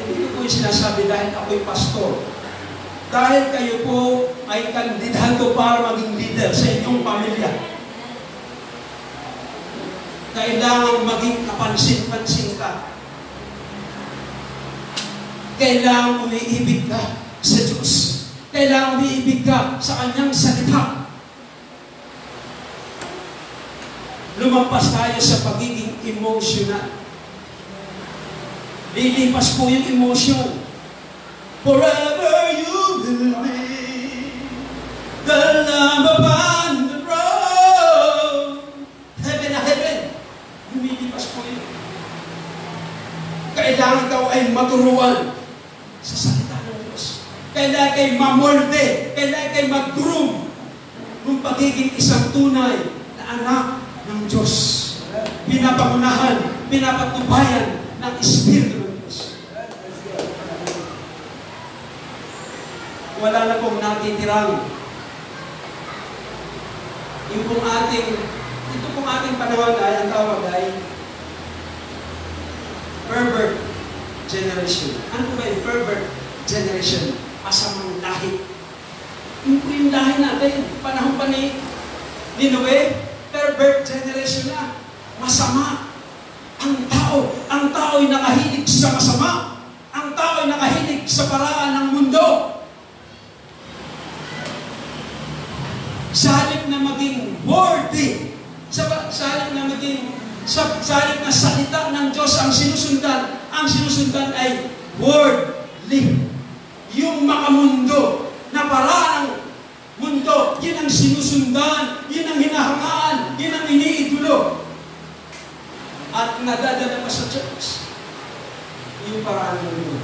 Hindi ko po yung sinasabi dahil ako'y pastor. Dahil kayo po ay kandidato para maging leader sa inyong pamilya. Kailangan maging kapansin-pansin ka. Kailangan umiibig ka sa Diyos. Kailangan umiibig ka sa Kanyang salita. Lumampas tayo sa pagiging emotional. Lilipas po yung emotion. Forever you will be the Lamb upon the throne. Heaven na heaven. Lumilipas po yun. Kailangan daw ay maturuan sa salita ng Diyos. Kailangan kayo mamolde. Kailangan kayo mag-groom ng pagiging isang tunay na anak ng Diyos. Pinapangunahan, pinapatubayan ng Espiritu ng Diyos. Wala na pong natitirang. Ito pong ating panahon ay ang tawag ay pervert generation. Ano ba yung pervert generation? Masamang lahi. Yung lahi natin, panahon pa ni Noe, pervert generation na. Masama. Ang tao ay nakahilig sa masama. Ang tao ay nakahilig sa paraan ng mundo. Sa halip na maging worthy, sa halip na maging sa halip na salita ng Diyos ang sinusundan ay worldly. Yung makamundo na paraan ng mundo, yun ang sinusundan, yun ang hinahangaan, yun ang iniidolo. At nadadala pa sa church, yung paraan ng mundo.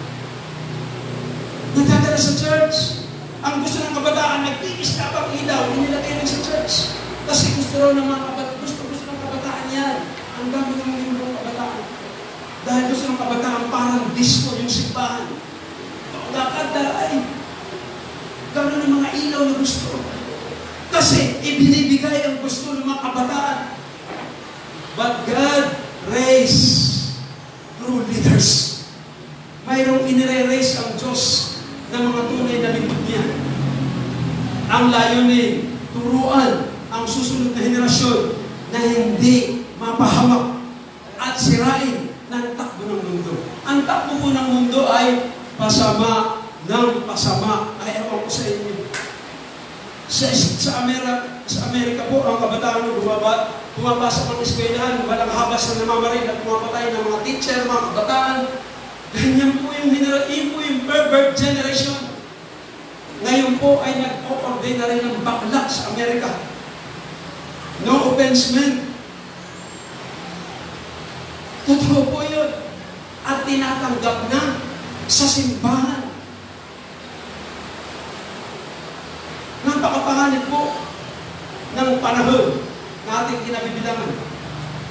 Nadadala sa church. Ang gusto ng kabataan, nagtiis na pang ilaw, inilagay lang sa church. Kasi gusto raw ng mga kabataan, gusto ang dami ng mga kabataan. Dahil gusto ng kabataan, parang disco yung simbahan. Lakad-lakad. Gano'n ang mga ilaw na gusto. Kasi ibinibigay ang gusto ng mga kabataan. But God raised true leaders. Mayroong inire-raise ang Diyos ng mga tunay na lingkod niya. Ang layunin, turuan ang susunod na henerasyon na hindi mapahawak at sirain ng takbo ng mundo. Ang takbo po ng mundo ay pasama ng pasama. Ay, ewan ko sa inyo. Sa Amerika po, ang kabataan mo bumabasa ng eskwelahan, walang habas na namamaril at pumapatay ng mga teacher, mga kabataan. Ganyan po yung pervert generation. Ngayon po ay nag-o-ordain na rin ng bakla sa Amerika. No offense, men. Totoo po yun. At tinatanggap na sa simbahan. Napakapanganib po ng panahon na ating kinabibilangan.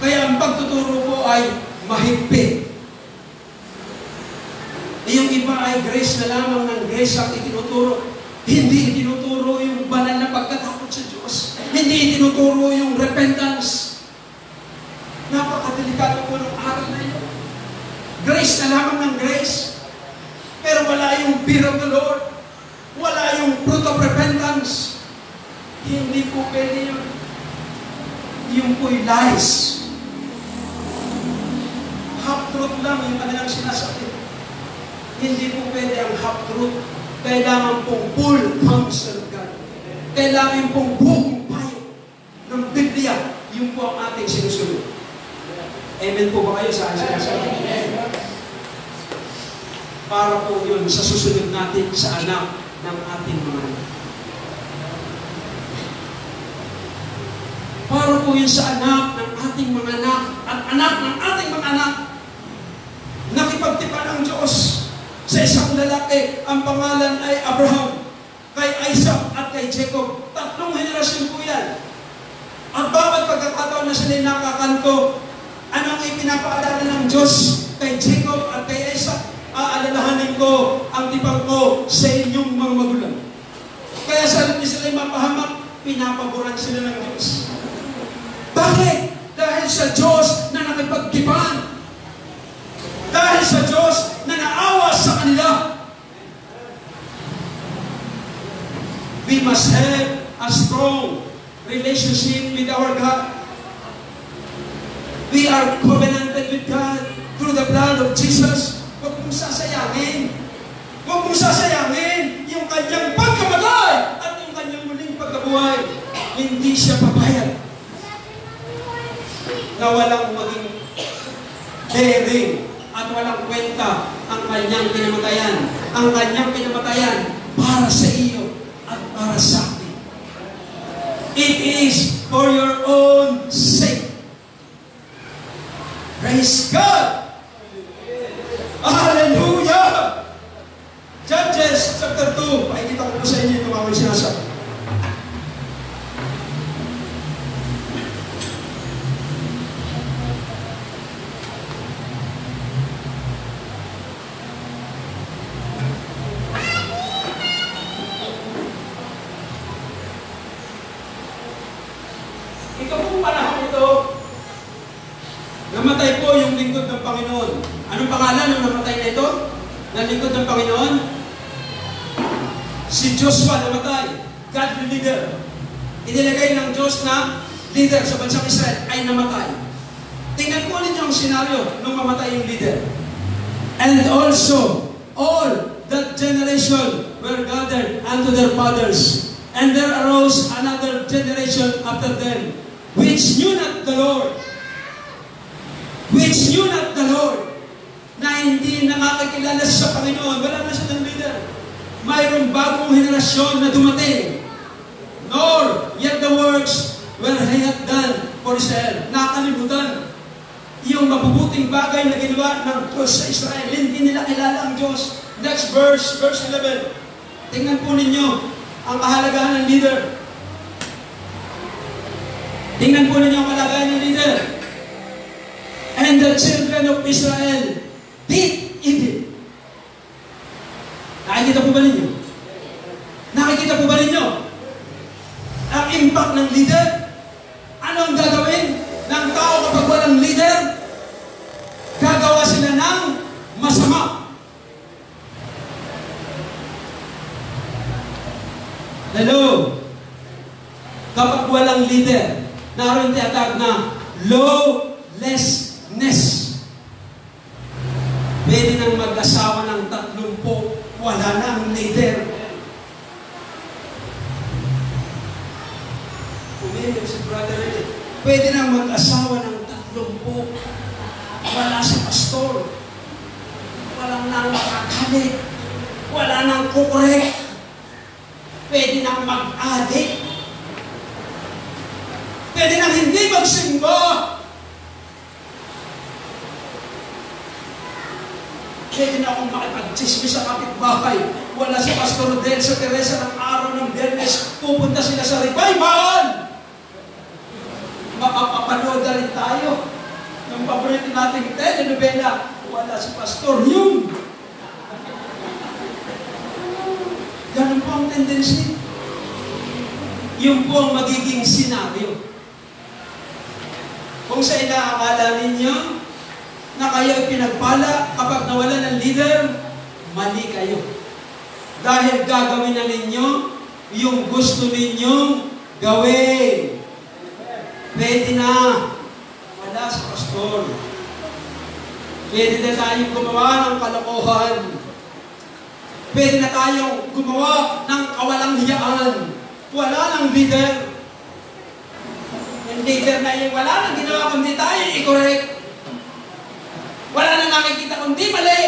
Kaya ang pagtuturo po ay mahigpit. Yung iba ay grace na lamang ng grace ang itinuturo. Hindi itinuturo yung banal na pagkatakot sa Diyos. Hindi itinuturo yung repentance. Napakadelikado po ng aral na yun. Grace na lamang ng grace. Pero wala yung fear of the Lord. Wala yung fruit of repentance. Hindi po pwede yun. Yung po'y lies. Half-truth lang yung kanilang sinasabi. Hindi po pwede ang half-truth. Kailangan pong full counsel of God. Kailangan pong buong payo ng Biblia. Yung po ang ating sinusunod. Amen po ba kayo sa sinasabi? Para po yun sa susunod natin sa anak ng ating mga anak. Para po yun sa anak ng ating mga anak at anak ng ating mga anak. Nakipagtipan ang Diyos sa isang lalaki. Ang pangalan ay Abraham, kay Isaac at kay Jacob. 3 henerasyon po yan. At bawat pagkakataon na sila nakakanto, anong ipinapaalala ng Diyos kay Jacob at kay Isaac? Aalalahanin ko ang tipang ko sa inyong mga magulang. Kaya sa halip niya sila mapahamak, pinapaboran sila ng Diyos. Bakit? Dahil sa Diyos na nakipagtipan. Dahil sa Diyos na naawa sa kanila. We must have a strong relationship with our God. We are covenanted with God through the blood of Jesus. Huwag mong sasayangin. Huwag mong sasayangin yung kanyang pagkamatay at yung kanyang muling pagkabuhay. Hindi siya papayag na walang maging bearing at walang kwenta ang kanyang pinamatayan. Ang kanyang pinamatayan para sa iyo at para sa akin. It is for your own sake. Praise God! Hallelujah! Judges chapter 2. Pakikita ko po sa inyo itong aming sinasabi. Ito pong panahon ito, namatay po yung lingkod ng Panginoon. Anong pangalan ng namatay na ito? Na lingkod ng Panginoon? Si Joshua namatay. Godly leader. Inilagay ng Diyos na leader sa bansang Israel ay namatay. Tingnan po ninyo ang senaryo nung mamatay yung leader. And also, all that generation were gathered unto their fathers. And there arose another generation after them, which knew not the Lord. Which knew not the Lord. Na hindi nakakakilala sa Panginoon. Wala na siya ng leader. Mayroong bagong henerasyon na dumating. Nor yet the works were he had done for Israel. Nakalimutan yung mabubuting bagay na ginawa ng Diyos sa Israel. Hindi nila kilala ang Diyos. Next verse, verse 11. Tingnan po ninyo ang kahalagahan ng leader. Tingnan po ninyo ang kalagayan ng leader. the children of Israel did evil. Nakikita po ba ninyo? Nakikita po ba ninyo? Ang impact ng leader? Ano ang gagawin ng tao kapag walang leader? Gagawa sila ng masama. Hello? Kapag walang leader, naroon tiyatag na lawlessness. Pwede nang mag-asawa ng 30, wala na ang leader. Umilip si brother Ed. Pwede nang mag-asawa ng 30, wala si pastor. Walang nang makakalit. Wala nang kukorek. Pwede nang mag-adik. Pwede nang hindi magsimba. Pwede na akong makipag-chismis sa kapitbahay. Wala si Pastor Del sa Teresa ng araw ng Biyernes. Pupunta sila sa revival. Makapapanood na rin tayo ng paborito nating telenovela. Wala si Pastor yun. Ganun po ang tendency. Yun po ang magiging senaryo. Kung sa inaakala ninyo na kayo pinagpala kapag nawala ng leader, mali kayo. Dahil gagawin na ninyo yung gusto ninyong gawin. Pwede na. Wala sa pastor. Pwede na tayong gumawa ng kalokohan. Pwede na tayong gumawa ng kawalang hiyaan. Wala ng leader. Yung leader na yung wala nang ginawa kundi tayo i-correct. Wala nang nakikita kundi mali.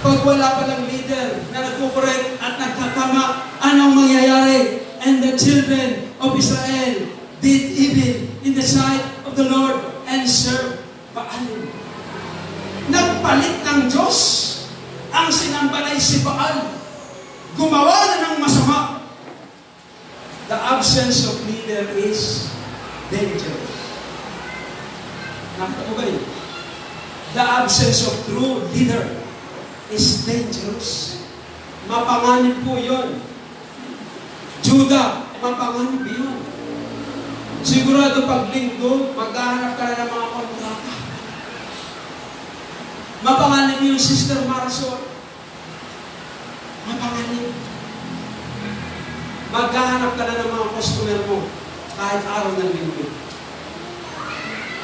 Pag wala pa ng leader na nagkukorek at nagtatama, anong mangyayari? And the children of Israel did evil in the sight of the Lord and served Baal. Nagpalit ng Diyos ang sinambalay si Baal. Gumawa na ng masama. The absence of leader is dangerous. Nakita ko ba yun? The absence of true leader is dangerous. Mapanganib po yun. Judah, mapanganib yun. Sigurado pag linggo, maghahanap ka na ng mga kontrata. Mapanganib yun, Sister Marisol. Mapanganib. Maghahanap ka na ng mga customer mo kahit araw ng linggo.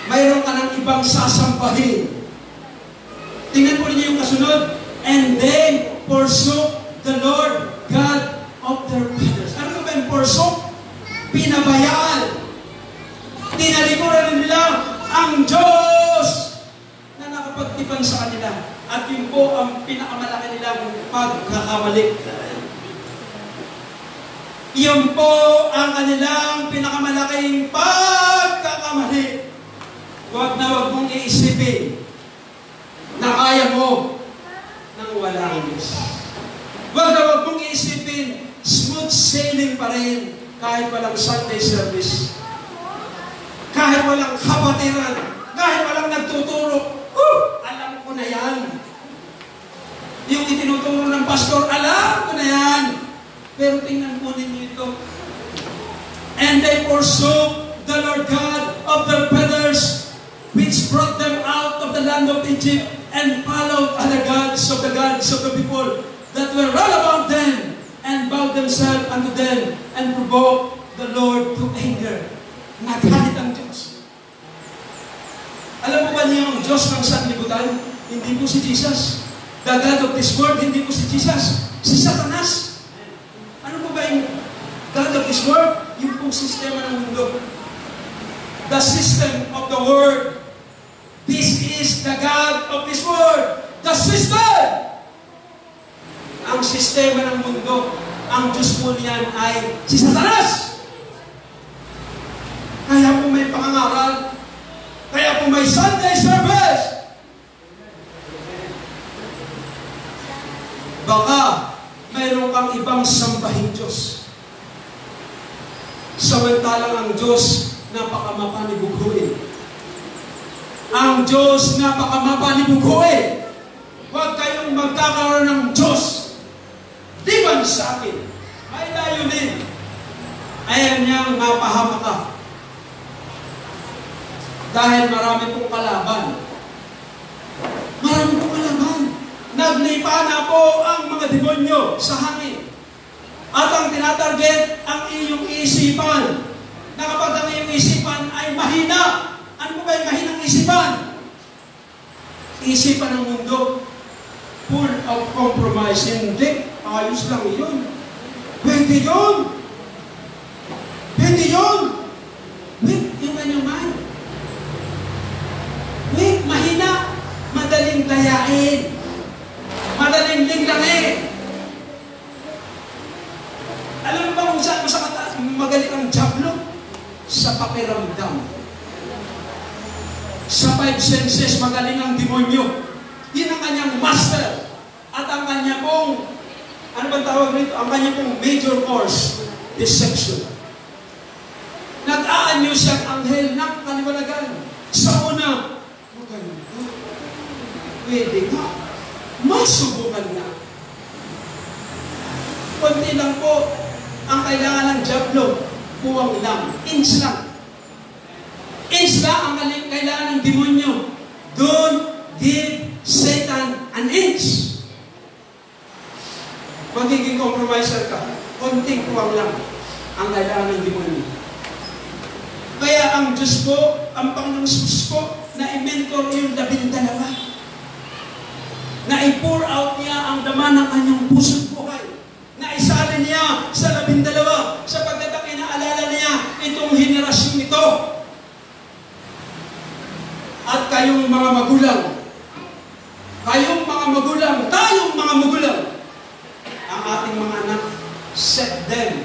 Mayroon ka ng ibang sasambahin. Tingnan po niyo yung kasunod. And they forsook the Lord God of their fathers. Ano ba yung forsook? Pinabayaan. Tinalikuran nila ang Diyos na nakapagtipan sa kanila. At yun po ang pinakamalaki nilang pagkakamali. Yun po ang kanilang pinakamalaking pagkakamali. Huwag na huwag mong iisipin na kaya mo nang wala ang Diyos. Huwag na huwag mong iisipin smooth sailing pa rin kahit walang Sunday service. Kahit walang kapatiran. Kahit walang nagtuturo. Alam ko na yan. Yung itinuturo ng pastor, alam ko na yan. Pero tingnan po ninyo ito. And they forsook the Lord God of their fathers, which brought them out of the land of Egypt, and followed other gods of the people that were round about them, and bowed themselves unto them, and provoked the Lord to anger. Nagalit ang Diyos. Alam mo ba niyo ang Diyos ng sanlibutan? Hindi po si Jesus. The God of this world, hindi po si Jesus. Si Satanas. Ano po ba yung God of this world? Yung pong sistema ng mundo. The system of the world. This is the God of this world. The system! Ang sistema ng mundo, ang Diyos po niyan ay si Satanas. Kaya po may pangangaral. Kaya po may Sunday service. Baka mayroon kang ibang sambahin Diyos. Samantalang ang Diyos napakamapanibughuin. Ang Diyos nga baka mapalibugo eh. Huwag kayong magkakaroon ng Diyos. Liban sa akin. May layunin. Ayaw niyang mapahama ka. Dahil marami pong kalaban. Marami pong kalaban. Naglipa na po ang mga demonyo sa hangin. At ang tinatarget ang iyong isipan. Na kapag ang iyong isipan ay mahina. Ano ba yung mahinang isipan? Isipan ng mundo. Full of compromise. Hindi. Ayos lang yun. Pwede yun. Pwede yun. Wait, yung kanyang mind. Wait, mahina. Madaling dayain. Madaling linglangin. Alam mo ba kung saan magaling ang diablo? Sa pakiramdam. Sa 5 senses, magaling ang demonyo. Yun ang kanyang master. At ang kanya pong, ano ba tawag rito? Ang kanya pong major course, deception. Nag-aanyo siyang anghel ng kaliwanagan. Sa una, maganda. Pwede nga. Masubukan nga. Kunti lang po ang kailangan ng diablo. Puwang lang. Inch lang. Inch lang ang kailangan ng demonyo. Don't give Satan an inch. Magiging compromiser ka. Konting puwang lang ang kailangan ng demonyo. Kaya ang Diyos po, ang Panginoong Jesus po, na-mentor yung 12. Na i-pour out niya ang laman ng kanyang puso't buhay. Na isalin niya sa 12 sapagkat ang inaalala niya itong henerasyon ito. At kayong mga magulang, tayong mga magulang, ang ating mga anak, set them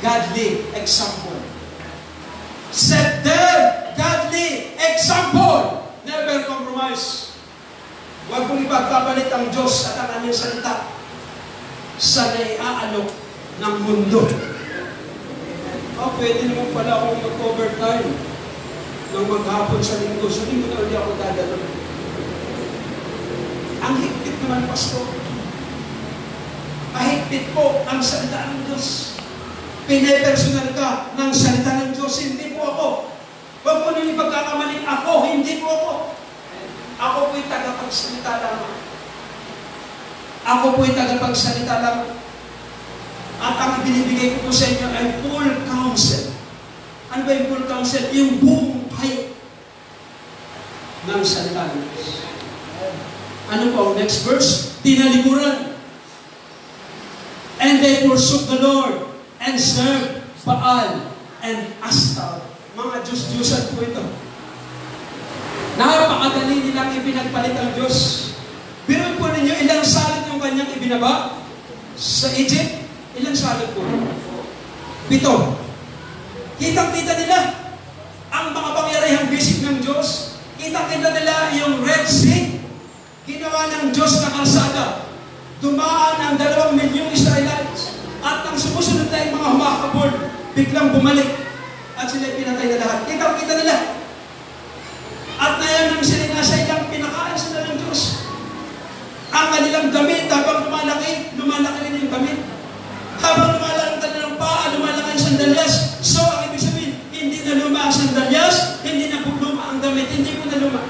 godly example. Set them godly example. Never compromise. Huwag kong ipagpapalit ang Diyos at ang kanyang salita sa naiaalok ng mundo. Pwede naman pala akong mag-overtime nang maghapon sa linggo. Sa linggo na ulit ako dadalo. Ang higpit naman, Pastor. Mahigpit po ang salita ng Diyos. Pinepersonal ka ng salita ng Diyos. Hindi po ako. Huwag mo nang ipagkakamaling ako. Hindi po ako. Ako po'y tagapagsalita lamang. Ako po'y tagapagsalita lamang. At ang binibigay ko po sa inyo ay full counsel. Ano ba yung full counsel? Yung buong payo ng salita ng Diyos. Ano po ang next verse? Tinalikuran. And they forsook the Lord and served Baal and Ashtaroth. Mga Diyos-Diyosan po ito. Napakadali nilang ipinagpalit ang Diyos. Biruin po ninyo, ilang salot yung kanyang ibinaba sa Egypt? Ilang salot po? 7. Kitang-kita nila ang mga pangyarihang bisig ng Diyos. Kitang-kita nila yung Red Sea. Ginawa ng Diyos na kalsada. Dumaan ang 2 milyong Israelites. At ang sumusunod na yung mga humakabol, biglang bumalik. At sila pinatay na lahat. Kitang-kita nila. At ngayon nang sila nasa ilang pinakain sila ng Diyos. Ang kanilang damit, habang lumalaki rin yung damit. Habang lumalaki ang kanilang paa, lumalaki ang sandalyas. So, ang ibig sabihin, hindi na luma ang sandalyas, hindi na po luma ang damit, hindi po na luma.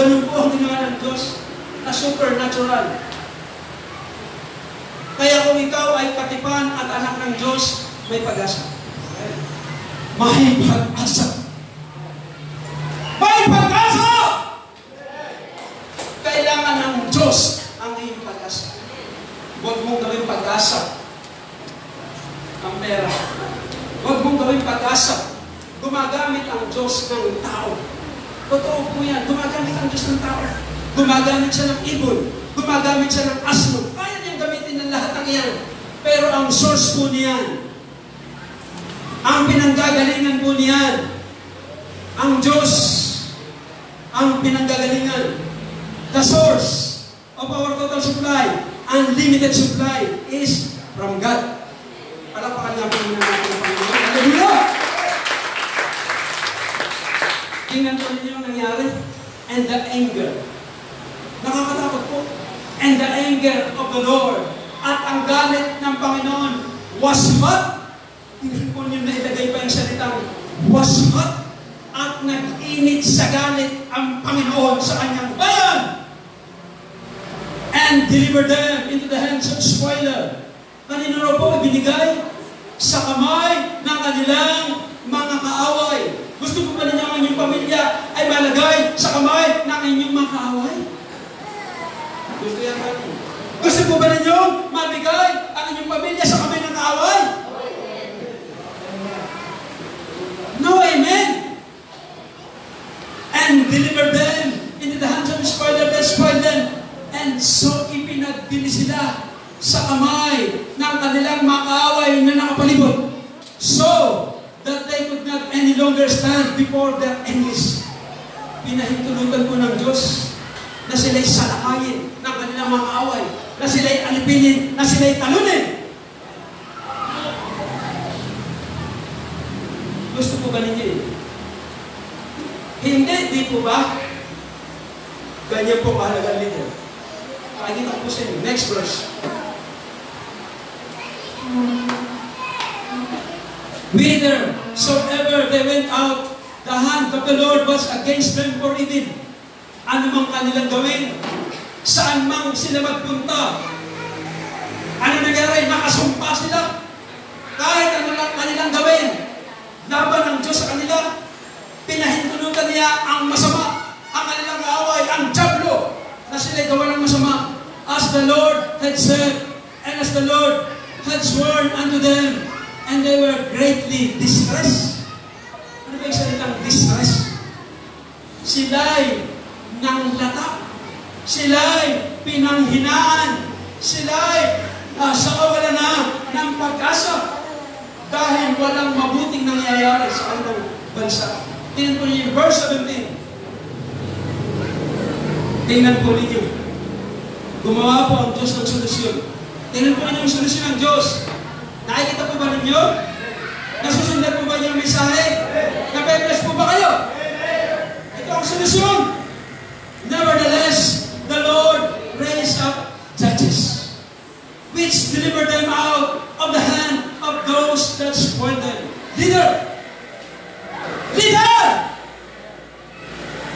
Ganun po ang ginawa ng Diyos na supernatural. Kaya kung ikaw ay katipan at anak ng Diyos, may pag-asa. May pag-asa. May pag-asa! Kailangan ng Diyos ang iyong pag-asa. Huwag mong gawing pag-asa ang pera. Huwag mong gawing pag-asa. Gumagamit ang Diyos ng tao. Totoo po yan. Gumagamit ang Diyos ng tao. Gumagamit siya ng ibon. Gumagamit siya ng asno. Kaya niyang gamitin ng lahat ng iyan. Pero ang source po niyan, ang pinanggagalingan po niyan, ang Diyos, ang pinanggagalingan, the source of our total supply, unlimited supply, is from God. Palakpakan nga po muna natin ang Panginoon. Hallelujah! Tingnan po ninyo ang nangyari nangyari? And the anger. Nakakatakot po. And the anger of the Lord. At ang galit ng Panginoon was hot. Tingnan po niyo na ilagay pa yung salitang was hot. At nag-init sa galit ang Panginoon sa kanyang bayan. And delivered them into the hands of spoiler. Kanino raw po ibinigay? Sa kamay ng kanilang mga kaaway. Gusto po ba ninyo ang inyong pamilya ay malagay sa kamay ng inyong mga kaaway? Gusto yan ba? Gusto po ba ninyo mabigay ang inyong pamilya sa kamay ng kaaway? No, amen? And deliver them into the hands of the spoiler that spoiled them. And so ipinagbili sila sa kamay ng kanilang mga kaaway na nakapalibot. So that they could not any longer stand before their enemies. Pinahintulutan po ng Diyos na sila'y salakayin ng kanilang mga kaaway, na sila'y alipinin, na sila'y talunin. Gusto po ba ninyo yun? Hindi, di po ba? Ganyan po mahalagang leader. Pakikita ko sa inyo. Next verse. Whithersoever they went out, the hand of the Lord was against them for evil. Ano mang kanilang gawin? Saan mang sila magpunta? Ano nangyari? Nakasumpa sila. Kahit ano lang kanilang gawin, laban ng Diyos sa kanila, pinahintulutan niya ang masama, ang kanilang kaaway, ang diablo, na sila'y gawa ng masama. As the Lord had said, and as the Lord had sworn unto them, and they were greatly distressed. Ano ba yung salitang distress? Sila'y nanglata. Sila'y pinanghinaan. Sila'y sa kawalan na ng pag-asa. Dahil walang mabuting nangyayari sa kanilang bansa. Tingnan po niyo yung verse 17. Tingnan po ninyo. Gumawa po ang Diyos ng solusyon. Tingnan po ninyo yung solusyon ng Diyos. Nakikita po ba ninyo? Nasusundan po ba niyo ang mensahe? Nape-bless po ba kayo? Ito ang solusyon. Nevertheless, the Lord raised up judges, which delivered them out of the hand of those that spoiled them. Leader! Leader!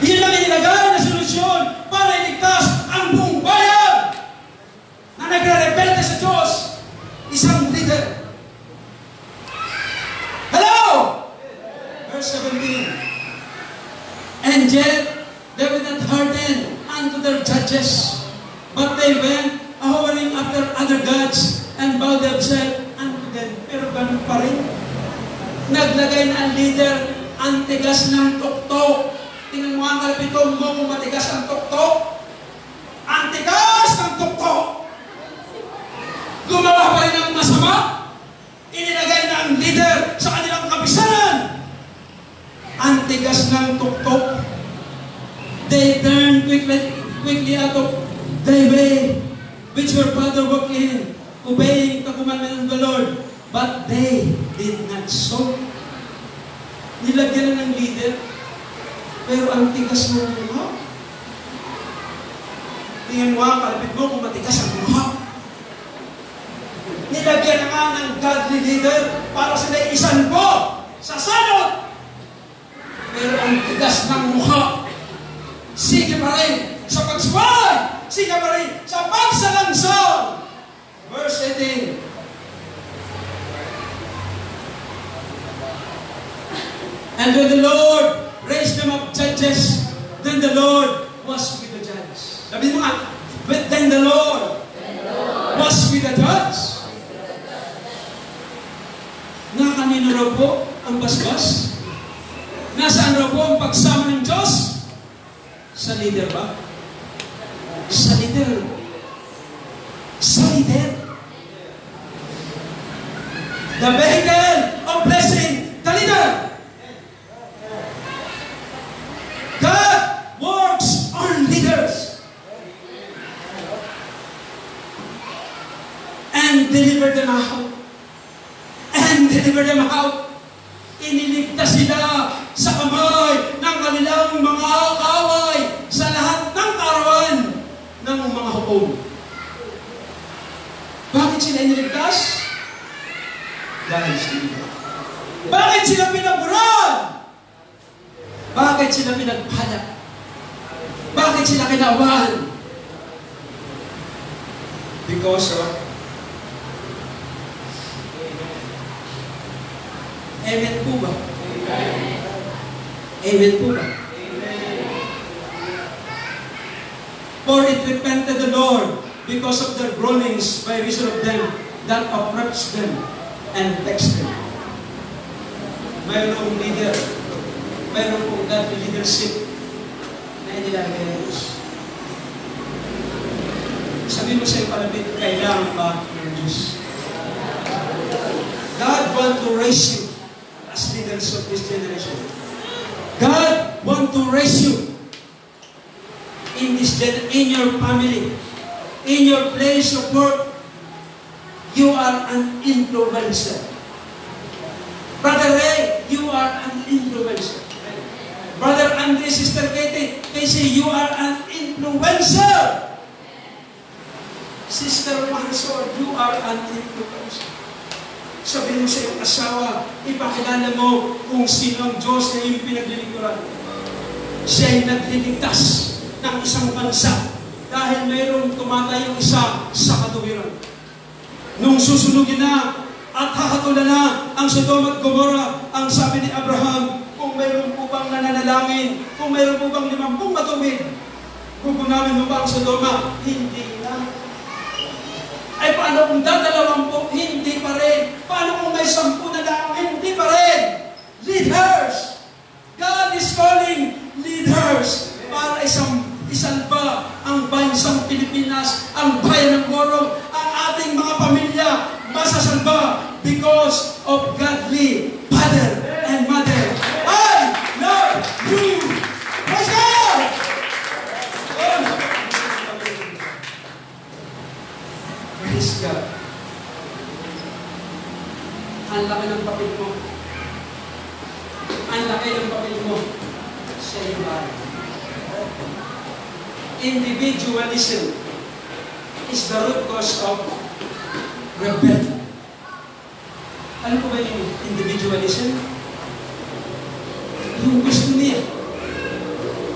Yun lang inilagay na solusyon para iligtas ang buong bayan na nagre-rebelde sa Diyos. Isang leader. Hello! Verse 17. And yet, they would not harden unto their judges, but they went a-whoring after other gods and bowed themselves unto them. Pero ganun pa rin. Naglagay na ang leader ang tigas ng tuktok. Tingnan mo ang kalapitong mo kung matigas ang tuktok. Ang tigas ng tuktok. Gumawa pa rin ng masama. Inilagay na ang leader sa kanilang kapisanan. Ang tigas ng tuktok. They turned quickly out of their way, which were father walk in, obeying the commandment of the Lord. But they did not so. Nilagyan na ng leader, pero ang tigas ng mukha. Tingnan mo ang kalapit mo kung matigas ang mukha. Nilagyan na nga ng godly leader para sila isan po sa salot. Pero ang tigas ng mukha, sige pa rin sa pagsuway, sige pa rin sa pagsalangsang. Verse 18. And when the Lord raised them up judges, then the Lord was with the judge. Sabi mo nga, but then the Lord was with the judge. Na kanino raw po ang basbas? Nasaan raw po ang pagsama ng Diyos? Sa leader ba? Sa leader. Sa leader. The vehicle of blessing, the leader. God works on leaders. And deliver them out. And deliver them out. Iniligtas sila sa kamay ng kanilang mga kaaway sa lahat ng kaarawan ng mga hukom. Bakit sila iniligtas? Dahil sila. Bakit sila pinaburan? Bakit sila pinagpalak? Bakit sila kinawahan? Because of Amen po ba? Amen po ba? For it repented the Lord because of their groanings by reason of them that oppressed them and vexed them. Mayroong leader, mayroong po that leadership na inilagay ng Diyos. Sabi mo sa iyo palapit, kailangan ba ng Diyos? God want to raise you as leaders of this generation. God want to raise you in this in your family, in your place of work. You are an influencer. Brother Ray, you are an influencer. Brother Andre, Sister Katie, they say you are an influencer. Sister Marisol, you are an influencer. Sabihin mo sa iyong asawa, ipakilala mo kung sino ang Diyos na iyong pinaglilingkuran. Siya'y nagliligtas ng isang bansa dahil mayroong tumatayong isa sa katuwiran. Nung susunugin na at hahatulan na ang Sodom at Gomorrah, ang sabi ni Abraham, kung mayroon po bang nananalangin, kung mayroon po bang 50 matuwid, gugunawin mo ba ang Sodoma? Hindi na. Ay paano kung dadalawang po? Hindi pa rin. Paano kung may 10 na lang? Hindi pa rin. Leaders! God is calling leaders para isalba ang bansang Pilipinas, ang bayan ng Morong, ang ating mga pamilya masasalba because of godly father and mother. I love you! Praise God! Praise God. Ang laki ng papel mo. Ang laki ng papel mo sa iyong bahay. Individualism is the root cause of rebellion. Ano po ba yung individualism? Yung gusto niya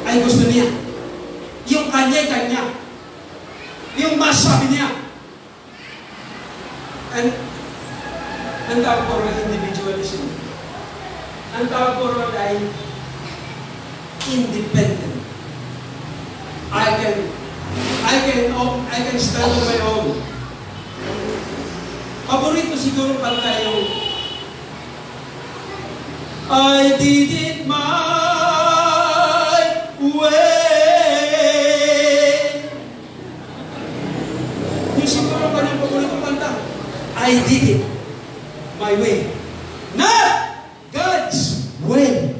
ay gusto niya. Yung kanya-kanya. Yung masabi niya. And ang tawag po rin individualism. Ang tawag po rin ay independent. I can stand on my own. Paborito siguro kanta yung I did it my way. Yung siguro kanyang paborito kanta, I did it my way. Not God's way.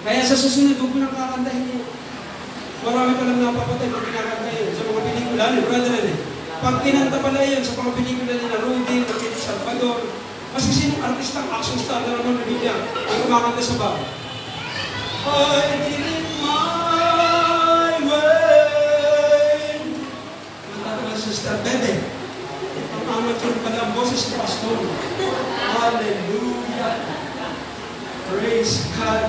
Kaya sa susunod, huwag mo nang kakantahin niyo. Marami pa lang napapatay pag kinakanta yun sa mga pelikula ni Brother Rene. Pag kinanta pala yun sa mga pelikula ni Rudy, ni Salvador, kasi sinong artistang action star na naman niya ang kumakanta sa bar? I did it my way. Kumanta ka sa Sister Bebe. Ang amateur pala ang boses ni Pastor. Hallelujah. Praise God.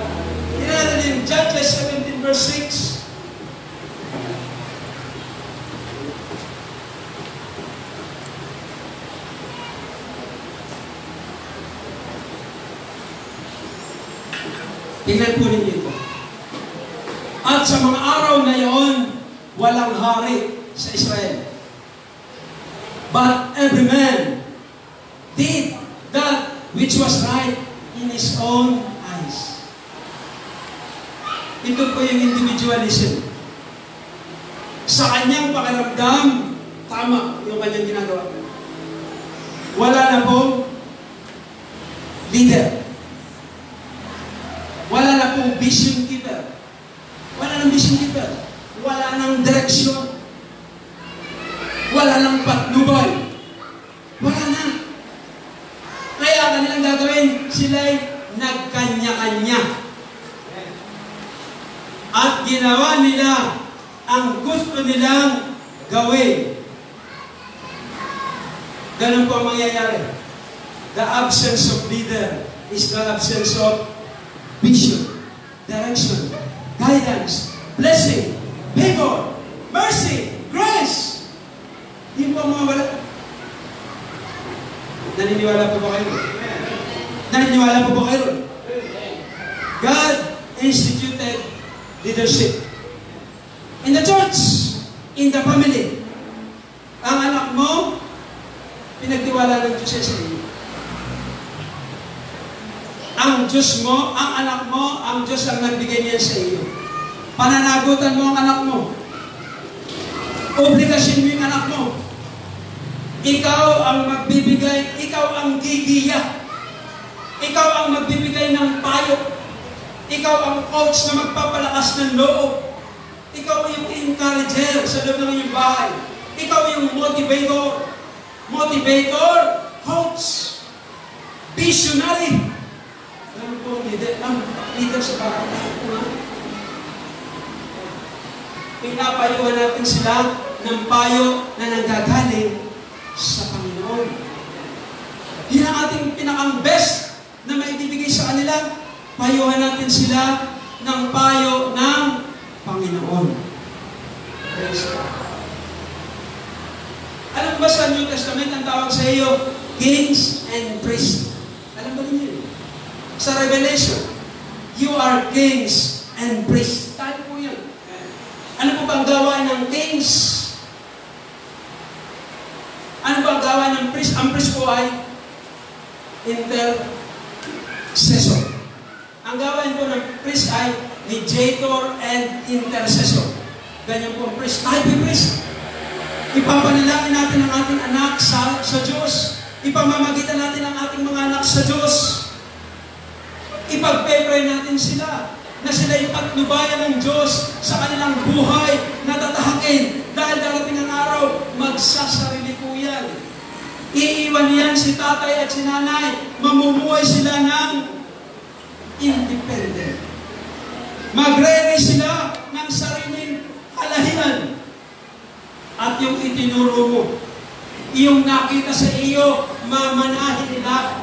Kinala din Judges 17 verse 6. Tingnan po ninyo ito. At sa mga araw na iyon, walang hari sa Israel. But every man did that which was right in his own eyes. Ito po yung individualism. Sa kanyang pakiramdam, tama yung kanyang ginagawa. Wala na pong leader. Wala na pong vision keeper. Wala nang vision keeper. Wala nang direksyon. Wala nang patnubay. Wala na. Kaya kanilang gagawin, sila'y nagkanya-kanya. At ginawa nila ang gusto nilang gawin. Ganun po ang mangyayari. The absence of leader is the absence of vision, direction, guidance, blessing, favor, mercy, grace. Hindi po ang mga wala. Naniniwala po ba kayo? Naniniwala po ba kayo? God instituted leadership. In the church, in the family, ang anak mo, pinagtiwala ng Diyos sa iyo. Ang Diyos mo, ang anak mo, ang Diyos ang nagbigay niya sa iyo. Pananagutan mo ang anak mo. Obligasyon mo yung anak mo. Ikaw ang magbibigay, ikaw ang gigiya. Ikaw ang magbibigay ng payo. Ikaw ang coach na magpapalakas ng loob. Ikaw yung encourager sa loob ng iyong bahay. Ikaw yung motivator. Motivator, coach, visionary. Ano po ang leader sa bahay? Pinapayuhan natin sila ng payo na nanggagaling sa Panginoon. Yan ang ating pinakang-best na maibibigay sa kanila. Payuhan natin sila ng payo ng Panginoon. Praise God. Alam ba sa New Testament ang tawag sa iyo? Kings and priests. Alam ba niyo yun? Sa Revelation, you are kings and priests. Tayo po yan. Ano po ba ang gawain ng kings? Ano ba ang gawain ng priest? Ang priest po ay intercessor. Ang gawain po ng priest ay mediator and intercessor. Ganyan po ang priest. Tayo po priest. Ipapanalangin natin ang ating anak sa Diyos. Ipamamagitan natin ang ating mga anak sa Diyos. Ipag-pray natin sila na sila ipatnubayan ng Diyos sa kanilang buhay na tatahakin dahil darating ang araw, magsasarili po yan. Iiwan yan si tatay at si nanay. Mamumuhay sila ng independent. Magre-raise sila ng sariling kalahian. At yung itinuro mo, yung nakita sa iyo, mamanahin nila.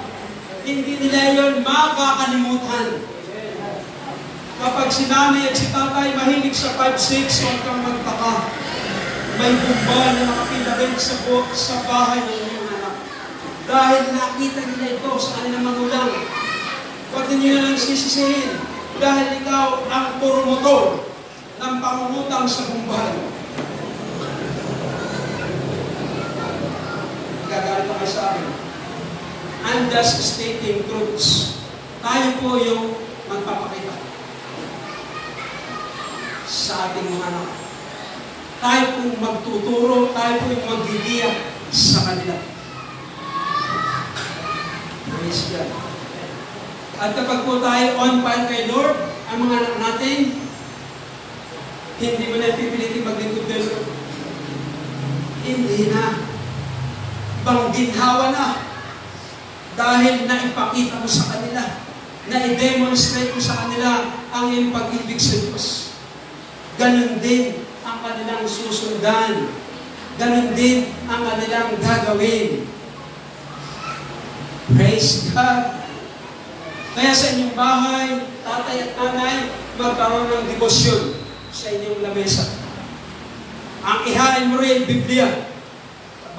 Hindi nila yun makakalimutan. Kapag si nanay at si tatay mahilig sa 5-6, huwag kang magtaka. May bumbal na nakapilagay sa bahay ng iyong anak. Dahil nakita nila ito sa kanilang magulang. Huwag ninyo na lang sisisihin. Dahil ikaw ang promotor ng pangungutang sa bumbay. Gagalit na kayo sa akin. I'm just stating truths. Tayo po yung magpapakita sa ating mga anak. Tayo pong magtuturo, tayo po yung magdidiya sa kanila. Praise God. At kapag po tayo on fire kay Lord, ang mga anak natin, hindi mo na pipilitin maglingkod kay Lord. Hindi na. Bangginhawa na. Dahil naipakita mo sa kanila, na-demonstrate mo sa kanila ang iyong pag-ibig sa Diyos. Ganon din ang kanilang susundan. Ganon din ang kanilang gagawin. Praise God. Kaya sa inyong bahay, tatay at nanay, magkaroon ng debosyon sa inyong lamesa. Ang ihain mo rin, Biblia.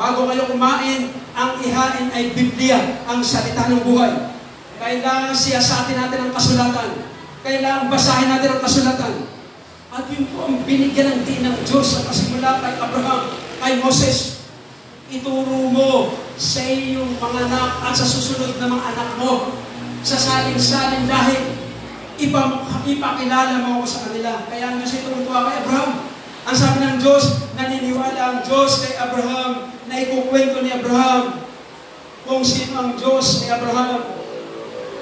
Bago kayo kumain, ang ihain ay Biblia, ang salita ng buhay. Kailangan siyasatin natin ang kasulatan. Kailangan basahin natin ang kasulatan. At yun po ang binigyan ng diin ng Diyos sa kasimula kay Abraham, kay Moses. Ituro mo sa iyong mga anak at sa susunod na mga anak mo sa saling-saling dahil ipakilala mo ako sa kanila. Kaya ang Diyos ay tumutuwa kay Abraham. Ang sabi ng Diyos, naniniwala ang Diyos kay Abraham na ikukwento ni Abraham kung sino ang Diyos kay Abraham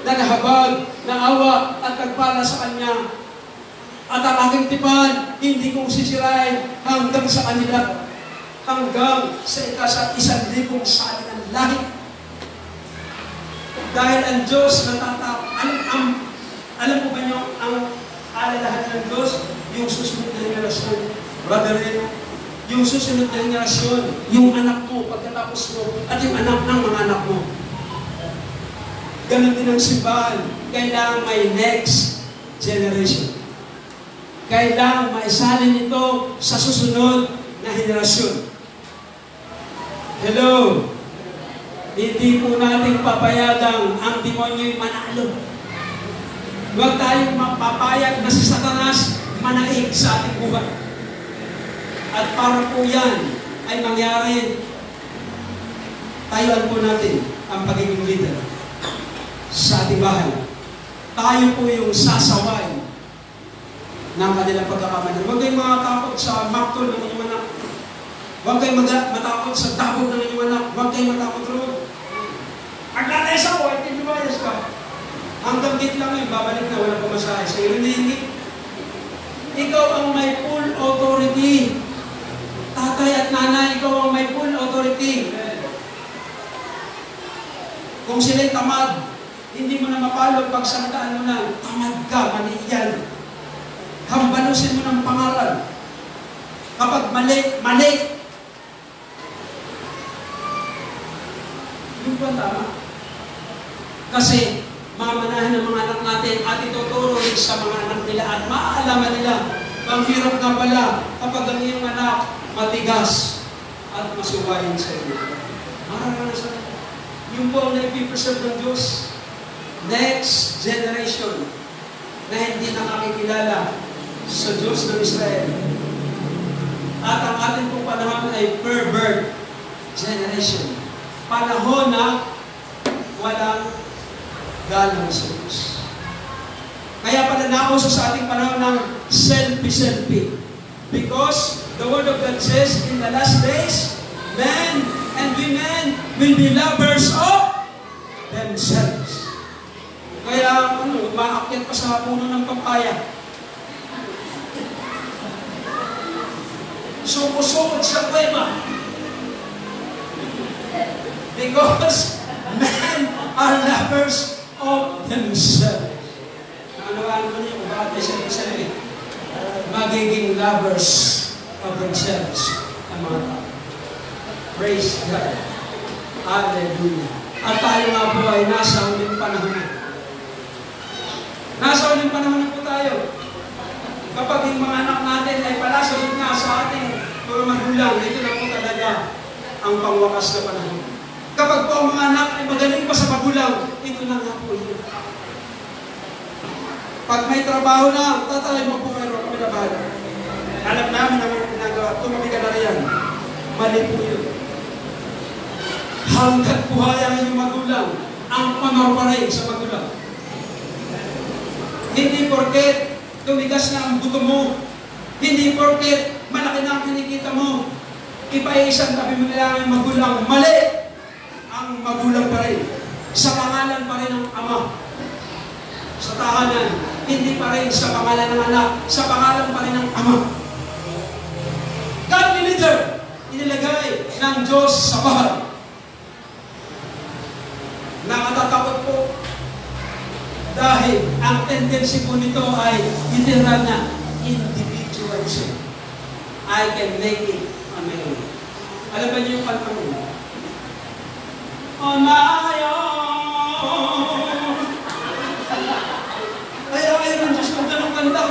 na nahabag, naawa at nagpala sa kanya. At ang aking tipan, hindi kong sisirain hanggang sa kanila, hanggang sa ikasa 1,000 sali ng lahi. Dahil ang Diyos Alam po ba niyo ang alalahan ng Diyos? Yung susunod na henerasyon. Brother Ed, yung susunod na henerasyon, yung anak mo, pagkatapos mo, at yung anak ng mga anak mo. Ganon din ang simbahan. Kailangan may next generation. Kailangan maisalin ito sa susunod na henerasyon. Hello! Hindi po natin papayagang ang demonyo'y manalo. Huwag tayong mapapayag na si Satanas manaig sa ating buhay. At para po yan ay mangyari, tayuan po natin ang pagiging leader sa ating bahay. Tayo po yung sasaway ng kanilang pagkakamali. Huwag kayong makatakot sa maktol ng inyong anak. Huwag kayong matakot sa dabog ng inyong anak. Huwag kayong matakot roon. Aglanes ako, ay tinumayas ka. Hanggang gate lang yun, babalik na, walang pumasahe. Sa iyo hindi. Ikaw ang may full authority. Tatay at nanay, ikaw ang may full authority. Kung sila'y tamad, hindi mo na mapalo pag sangkaan mo na, tamad ka, mali yan. Hambalusin mo ng pangalan. Kapag mali, mali. Yung ba tama? Kasi, mamanahan ng mga anak natin at ituturo rin sa mga anak nila at maaalaman nila ang hirap na pala kapag ang iyong anak matigas at masuwayin sa iyo. Mararanasan na. Yung po ang naipipreserve ng Diyos. Next generation na hindi nakakikilala sa Diyos ng Israel. At ang ating pong panahon ay pervert generation. Panahon na walang galang sa Diyos. Kaya pala nauso sa ating panahon ng selfie-selfie. Because the Word of God says, in the last days, men and women will be lovers of themselves. Kaya, umaakyat pa sa puno ng papaya. Sukot-sukot sa kuweba. Because men are lovers of themselves. Ano niyo kung bakit may selfie-selfie? Magiging lovers of themselves ang mga tao. Praise God. Hallelujah. At tayo nga po ay nasa uling panahon na. Nasa uling panahon na po tayo. Kapag yung mga anak natin ay palasunod nga sa ating mga magulang, ito na po talaga ang pangwakas na panahon. Kapag po ang mga anak ay magaling pa sa magulang, ito na nga po yun. Pag may trabaho na, tatay mo po mayroon kami na bahala. Alam namin ang mga ginagawa, tumabi ka na riyan. Mali po yun. Hanggat buhay ang inyong magulang, ang honor pa rin sa magulang. Hindi porket tumigas na ang buto mo, hindi porket malaki na ang kinikita mo, ipaisang tabi mo nila ang magulang, mali! Ang magulang pa rin. Sa pangalan pa rin ng ama. Sa tahanan, hindi pa rin sa pangalan ng anak, sa pangalan pa rin ng ama. Godly leader, inilagay ng Diyos sa bahay. Nakatatakot po. Dahil ang tendency po nito ay literal na individualism. I can make it on my own. Alam ba niyo yung kanta mo? On my own. Ayaw ng Diyos kung ganong kanta.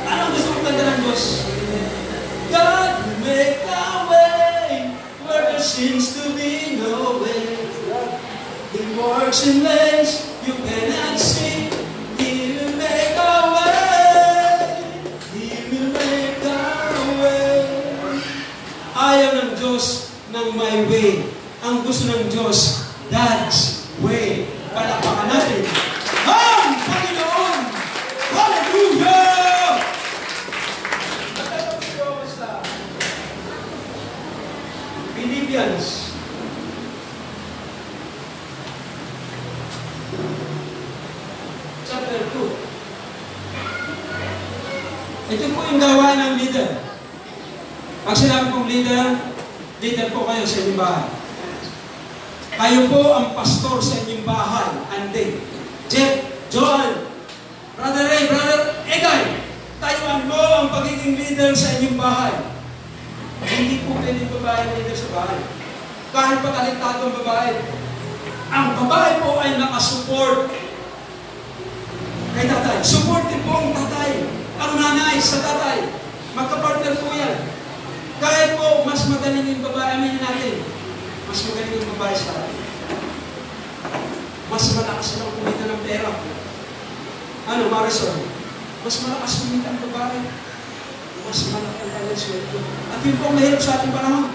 Anong gusto mong kanta ng Diyos? God will make a way where there seems to be no way. He works in ways you cannot see. He will make a way. He will make a way. Ayaw ng Diyos ng my way. Ang gusto ng Diyos, God's way. Palakpakan natin. Ang Panginoon! Hallelujah! Philippians chapter 2. Ito po yung gawain ng leader. Pag sinabi kong leader, leader po kayo sa inyong bahay. Kayo po ang pastor sa inyong bahay. Ande. Jeff, Joan, Brother Ray, Brother Egay, tayuan mo ang pagiging leader sa inyong bahay. Hindi po pwedeng babae leader sa bahay. Kahit pa talentadong babae. Ang babae po ay nakasupport kay tatay. Supportive po ang tatay. Ang nanay sa tatay. Magkapartner po yan. Kahit po mas magaling yung babae, aminin natin. Mas magaling yung babae sa atin. Mas malakas silang kumita ng pera. Ano, Marisol? Mas malakas kumita ang babae. Mas malaki ang kanyang sweldo. At yun po ang mahirap sa ating panahon.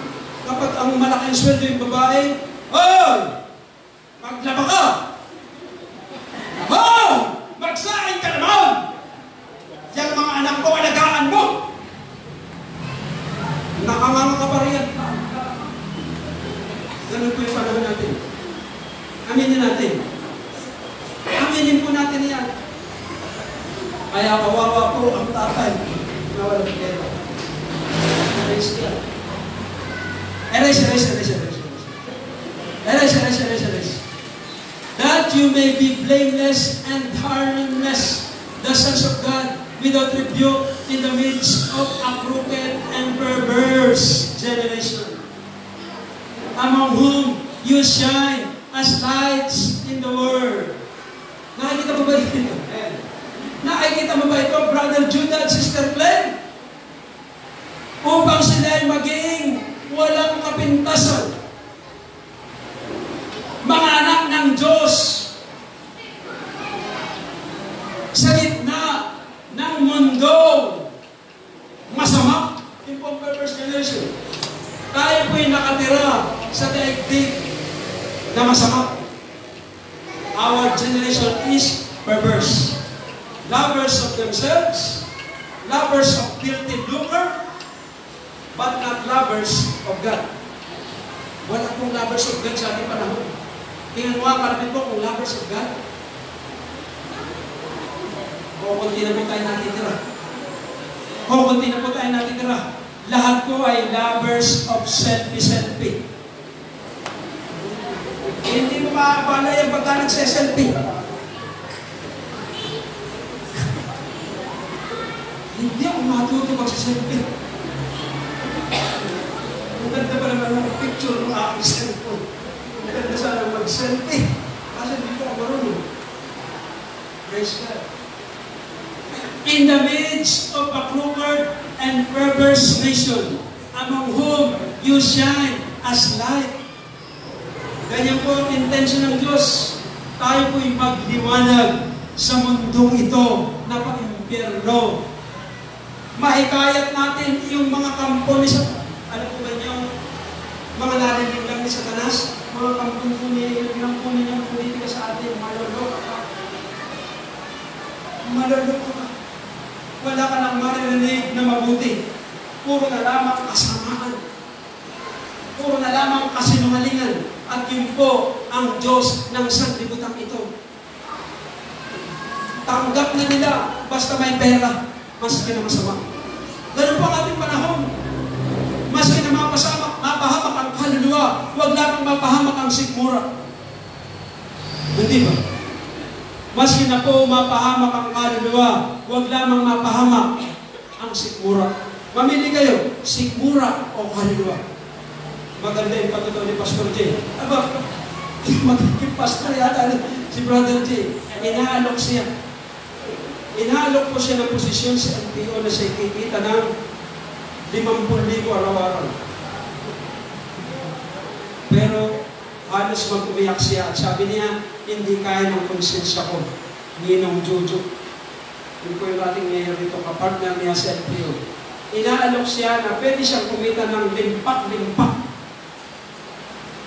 Kapag ang malaking sweldo yung babae, hoy! Maglaba ka! Hoy! Magsain ka naman! Yang mga anak ko, alagaan mo! Nakanganga ka pa riyan. Ganun po yung panahon natin. Aminin natin. Aminin po natin yan. Kaya kawawa po ang tatay na walang pera. Erase ka. Erase. That you may be blameless and harmless, the sons of God, without rebuke in the midst of a crooked and perverse generation, among whom you shine as lights in the world. Nakikita mo ba ito? Nakikita mo ba ito, Brother Judah at Sister Glenn? Upang sila ay maging walang kapintasan. Mga anak ng Diyos sa gitna ng mundo masama, yung pong perverse generation. Tayo po'y nakatira sa daigdig na masama. Our generation is perverse. Lovers of themselves, lovers of filthy lucre, but not lovers of God. Wala pong lovers of God sa ating panahon. Tingnan mo nga, karami po kung lovers of God. Kukunti na po tayo natitira. Kukunti na po tayo natitira. Lahat po ay lovers of selfie. Hindi mo makakabala yung pagka nagse-selfie. Hindi ako matuto magse-selfie. Ang ganda pa naman ng picture ng aking cellphone. Ang ganda sana mag-selfie. Kasi hindi ko ako marunong. Praise God. In the midst of a crooked and perverse nation, among whom you shine as light. Ganyan po ang intention ng Diyos. Tayo po'y magliwanag sa mundong ito na pang-impyerno. Mahikayat natin yung mga kampo ni Satanas. Ano po ba yung mga narinig lang ni Satanas? Mga kampo niya ng politika sa atin. Maloloko ka. Maloloko ka. Wala ka nang maririnig na mabuti. Puro na lamang kasamaan. Puro na lamang kasinungalingan. At yun po ang Diyos ng sanlibutan ito. Tanggap na nila basta may pera, maski na masama. Ganun po ang ating panahon. Maski na mapahamak ang kaluluwa, huwag lamang mapahamak ang sikmura. Hindi ba? Maski na po mapahamak ang kaluluwa, huwag lamang mapahamak ang sikmura. Mamili kayo, sikmura o kaluluwa. Maganda yung patuto ni Pastor J. Aba, magiging pastor yata si Brother J. Inaalok siya. Inaalok po siya ng posisyon sa LTO na siya kikita ng 50,000 araw-araw. Pero halos mag-umiyak siya at sabi niya, hindi kaya ng konsensya ko. Ninong Jojo. Yun po yung ating mayor dito, kapartner niya sa LTO. Inaalok siya na pwede siyang kumita ng limpak-limpak.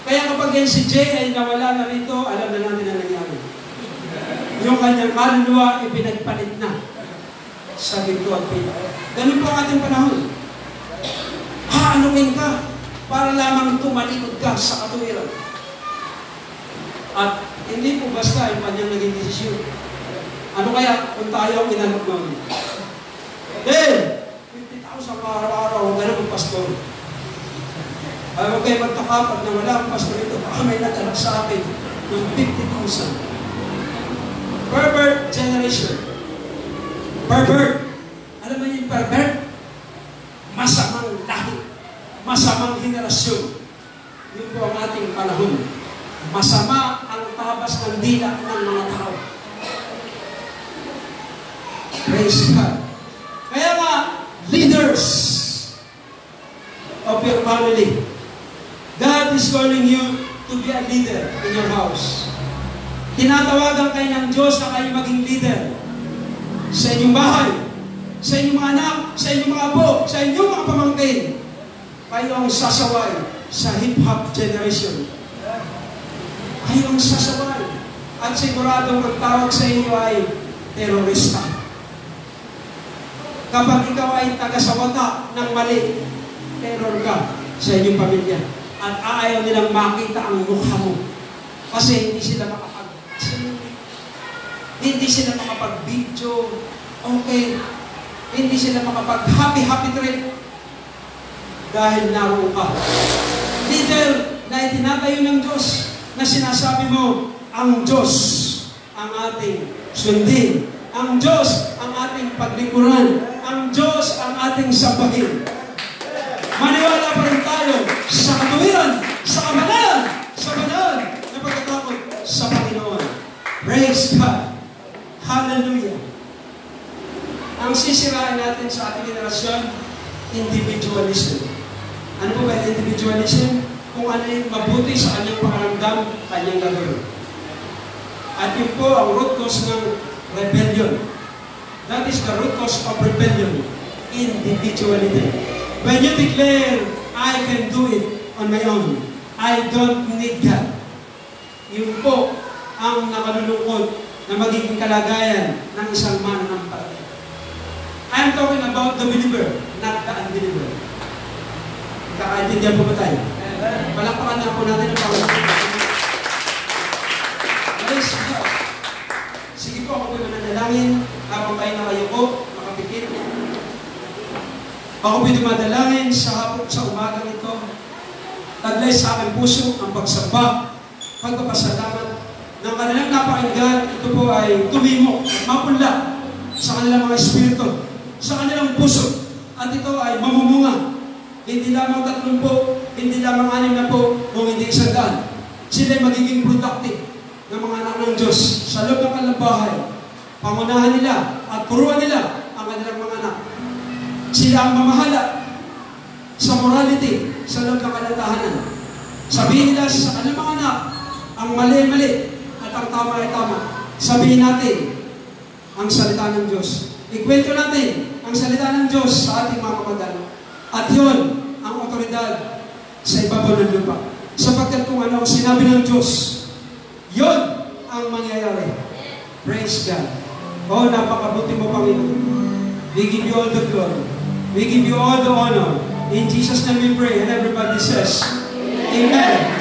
Kaya kapag yan si Jay ay nawala na rito, alam na natin na nangyari. Yung kanyang kaluluwa, ipinagpalit na sa ginto at pita. Ganun po ang ating panahon. Haanuin ka para lamang tumalikod ka sa katuwiran. At hindi po basta yung kanyang naging desisyon. Ano kaya kung tayo ang inanok namin? Then, 50,000 araw-araw, ganun ang pastor. Huwag kayo magtakapag na wala ang pastor ito. Baka may nag-anak sa akin ng 50,000. Pervert generation. Pervert. Alam mo yung pervert? Masamang lahi. Masamang henerasyon. Yun po ang ating panahon. Masama ang tabas ng dila ng mga tao. Praise God. Kaya nga, leaders of your family, God is calling you to be a leader in your house. Tinatawagan kayo ng Diyos na kayo maging leader sa inyong bahay, sa inyong mga anak, sa inyong mga apo, sa inyong mga pamangkin. Kayo ang sasaway sa hip-hop generation. Kayo ang sasaway. At siguradong ang tawag sa inyo ay terorista. Kapag ikaw ay taga-sawata ng mali, terror ka sa inyong pamilya. At ayaw nilang makita ang mukha mo. Kasi hindi sila makapag-video. Okay. Hindi sila makapag-happy trip. Dahil naroon ka. Leader na itinatayo ng Diyos na sinasabi mo, ang Diyos ang ating sundin. Ang Diyos ang ating paglikuran. Ang Diyos ang ating sambahin. Maniwala pa rin tayo sa katuwiran, sa kabanalan, na pagkatakot sa Panginoon. Praise God. Hallelujah. Ang sisirain natin sa ating generasyon, individualism. Ano po ba yung individualism? Kung ano yung mabuti sa kanyang pangaramdam, kanyang gagawin. At yun po ang root cause ng rebellion. That is the root cause of rebellion. Individuality. When you declare, I can do it on my own. I don't need God. Yun po ang nakalulungkot na magiging kalagayan ng isang mananampalataya. I'm talking about the believer, not the unbeliever. Kakaintindihan po ba tayo? Palakpakan na po natin ang Panginoon. Sige po, ako po'y mananalangin habang kayo nakayuko, makapikit. Ako po'y dumadalangin sa umaga nito. Taglay sa aking puso ang pagsamba, pagpapasalamat ng kanilang napakinggan. Ito po ay tumimo, mapunla sa kanilang mga espiritu, sa kanilang puso. At ito ay mamumunga. Hindi lamang 30, hindi lamang 60, kung hindi 100. Sila ay magiging productive ng mga anak ng Diyos sa loob ng kanilang bahay. Pangunahan nila at puruan nila ang kanilang mga anak. Sila ang mamahala sa morality sa loob ng kanilang tahanan. Sabihin nila sa kanilang mga anak ang mali-mali at ang tama ay tama. Sabihin natin ang salita ng Diyos. Ikwento natin ang salita ng Diyos sa ating mga kamag-anak. At yun ang otoridad sa ibabaw ng lupa. Sapagkat kung ano ang sinabi ng Diyos, yun ang mangyayari. Praise God. Oh, napakabuti mo, Panginoon. We give you all the glory. We give you all the honor. In Jesus' name we pray. And everybody says, Amen.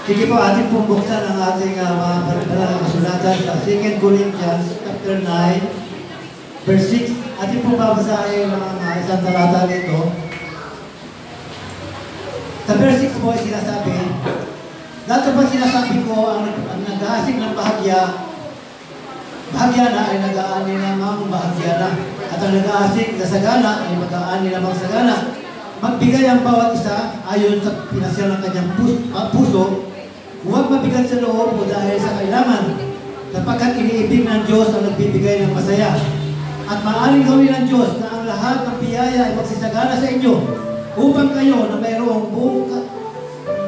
Sige po, ating pong buksan ang ating mga banal na kasulatan sa 2 Corinthians chapter 9, verse 6. Ating pong babasahin ang isang talata nito. Sa verse 6 po ay sinasabi, dato ba sinasabi ko ang nag-aasig ng bahagya na ay nag-aani namang bahagya na, at ang nag-aasig na sagana ay mag-aani namang sagana. Magbigay ang bawat isa ayon sa pinasya ng kanyang puso. Huwag mabigat sa loob o dahil sa kailangan, sapagkat iniibig ng Diyos ang nagbibigay ng masaya. At maaaring gawin ng Diyos na ang lahat ng biyaya ay magsisagana sa inyo, upang kayo na mayroong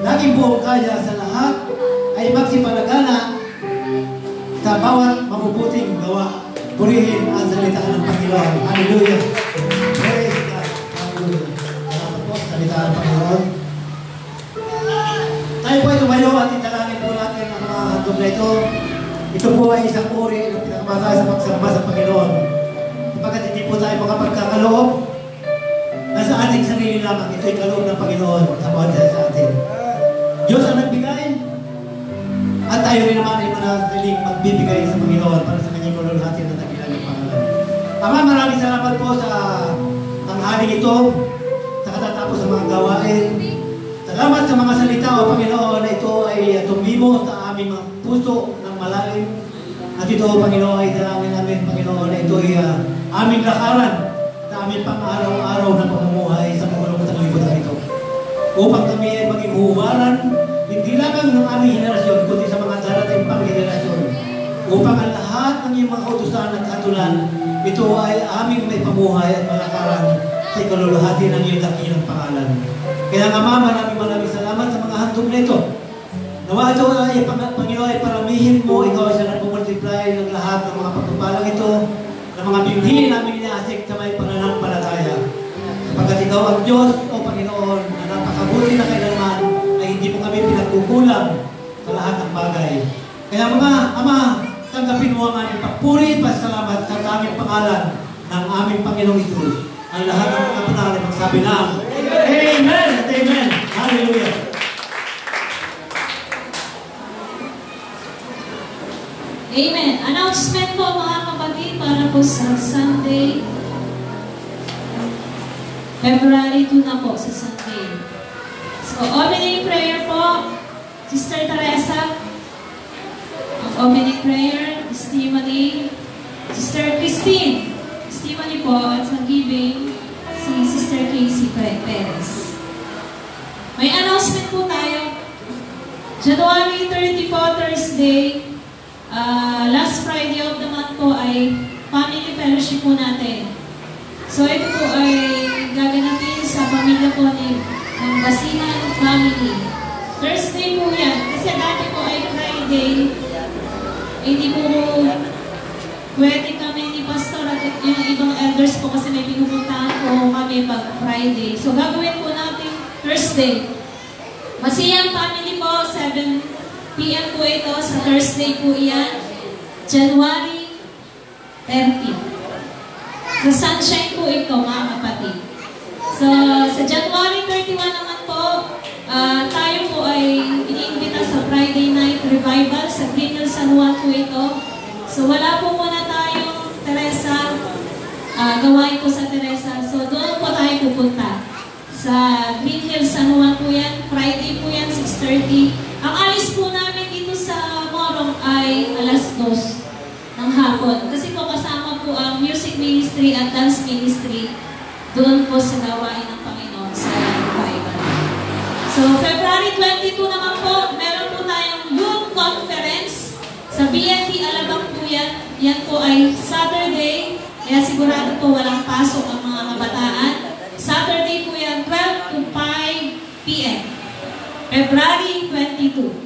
laging buong kaya sa lahat ay magsipalagana sa bawat mabubuting gawa. Purihin ang salita ng Panginoon. Hallelujah! Praise God! Hallelujah! Salamat po sa salita ng Panginoon. Tayo po ay tumayo at italangin po natin ang mga handog na ito. Ito po ay isang uri ng pinakamatay sa pagsamba sa Panginoon. Sapagkat hindi po tayo makapagkakaloob na sa ating sarili lamang. Ito ay kaloob ng Panginoon sa bawat sa atin. Diyos ang nagbigay at tayo rin naman ay manatiling magbibigay sa Panginoon para sa kanyang kaluluhati na nagilang pangalan. Ama, maraming salamat po sa tanghaling ito, sa katatapos sa mga gawain. Salamat sa mga salita, O Panginoon, na ito ay tumimo sa aming mga puso ng malalim. At ito, O Panginoon, ay dalangin namin, Panginoon, na ito ay aming lakaran sa aming pang-araw-araw na pamumuhay sa mga lumutang libutan ito. Upang kami ay maging huwaran, hindi lamang ng aming henerasyon, kundi sa mga darating pang henerasyon. Upang ang lahat ng iyong mga kautusan at katulan, ito ay aming may pamuhay at malakaran sa ikaluluhati ng iyong dakilang pangalan. Kaya nga maraming salamat sa mga handog na ito. Nawa ito ay Panginoon ay paramihin mo, ikaw ay siya nagmumultiply ng lahat ng mga pagpapalang ito, ng mga bimhin namin inaasik sa may pananampalataya. Sapagkat ikaw ang Diyos, O Panginoon, na napakabuti na kailanman ay hindi mo kami pinagkukulang sa lahat ng bagay. Kaya mga Ama, tanggapin mo ang aming papuri, pasalamat sa aming pangalan ng aming Panginoong Isus. Ang lahat ng mga pangalan magsabi ng Amen at Amen. Hallelujah. Amen. Announcement po mga kapatid para po sa Sunday. February 2 na po sa Sunday. So, opening prayer po, Sister Teresa. Ang opening prayer, testimony, Sister Christine. Testimony po at sa giving, si Sister Casey Perez. May announcement po tayo. January 30 po, Thursday, last Friday of the month po ay family fellowship po natin. So ito po ay gaganapin sa pamilya po ng Basihan family. Thursday po yan. Kasi dati po ay Friday. Hindi po pwede kami ni Pastor at yung ibang elders po kasi may pinupuntahan po kami pag Friday. So gagawin po natin Thursday. Basihan family po, 7 p.m. po ito. Sa Thursday po iyan. January 30. Sa Sunshine po ito, mga kapatid. So, sa January 31 naman po, tayo po ay iniimbita sa Friday Night Revival sa Green Hills San Juan po ito. So, wala po muna tayong Teresa, gawain po sa Teresa. So, doon po tayo pupunta. Sa Green Hills San Juan po yan. Friday po yan, 6:30. Ang alis po namin dito sa Morong ay alas 2 ng hapon. Kasi po kasama po ang music ministry at dance ministry doon po sa gawain ng Panginoon sa revival. So, February 22 naman po, meron po tayong youth conference sa BNT Alabang po yan. Yan po ay Saturday, kaya sigurado po walang pasok ang mga kabataan. Saturday po yan, 12 to 5 p.m. February 22.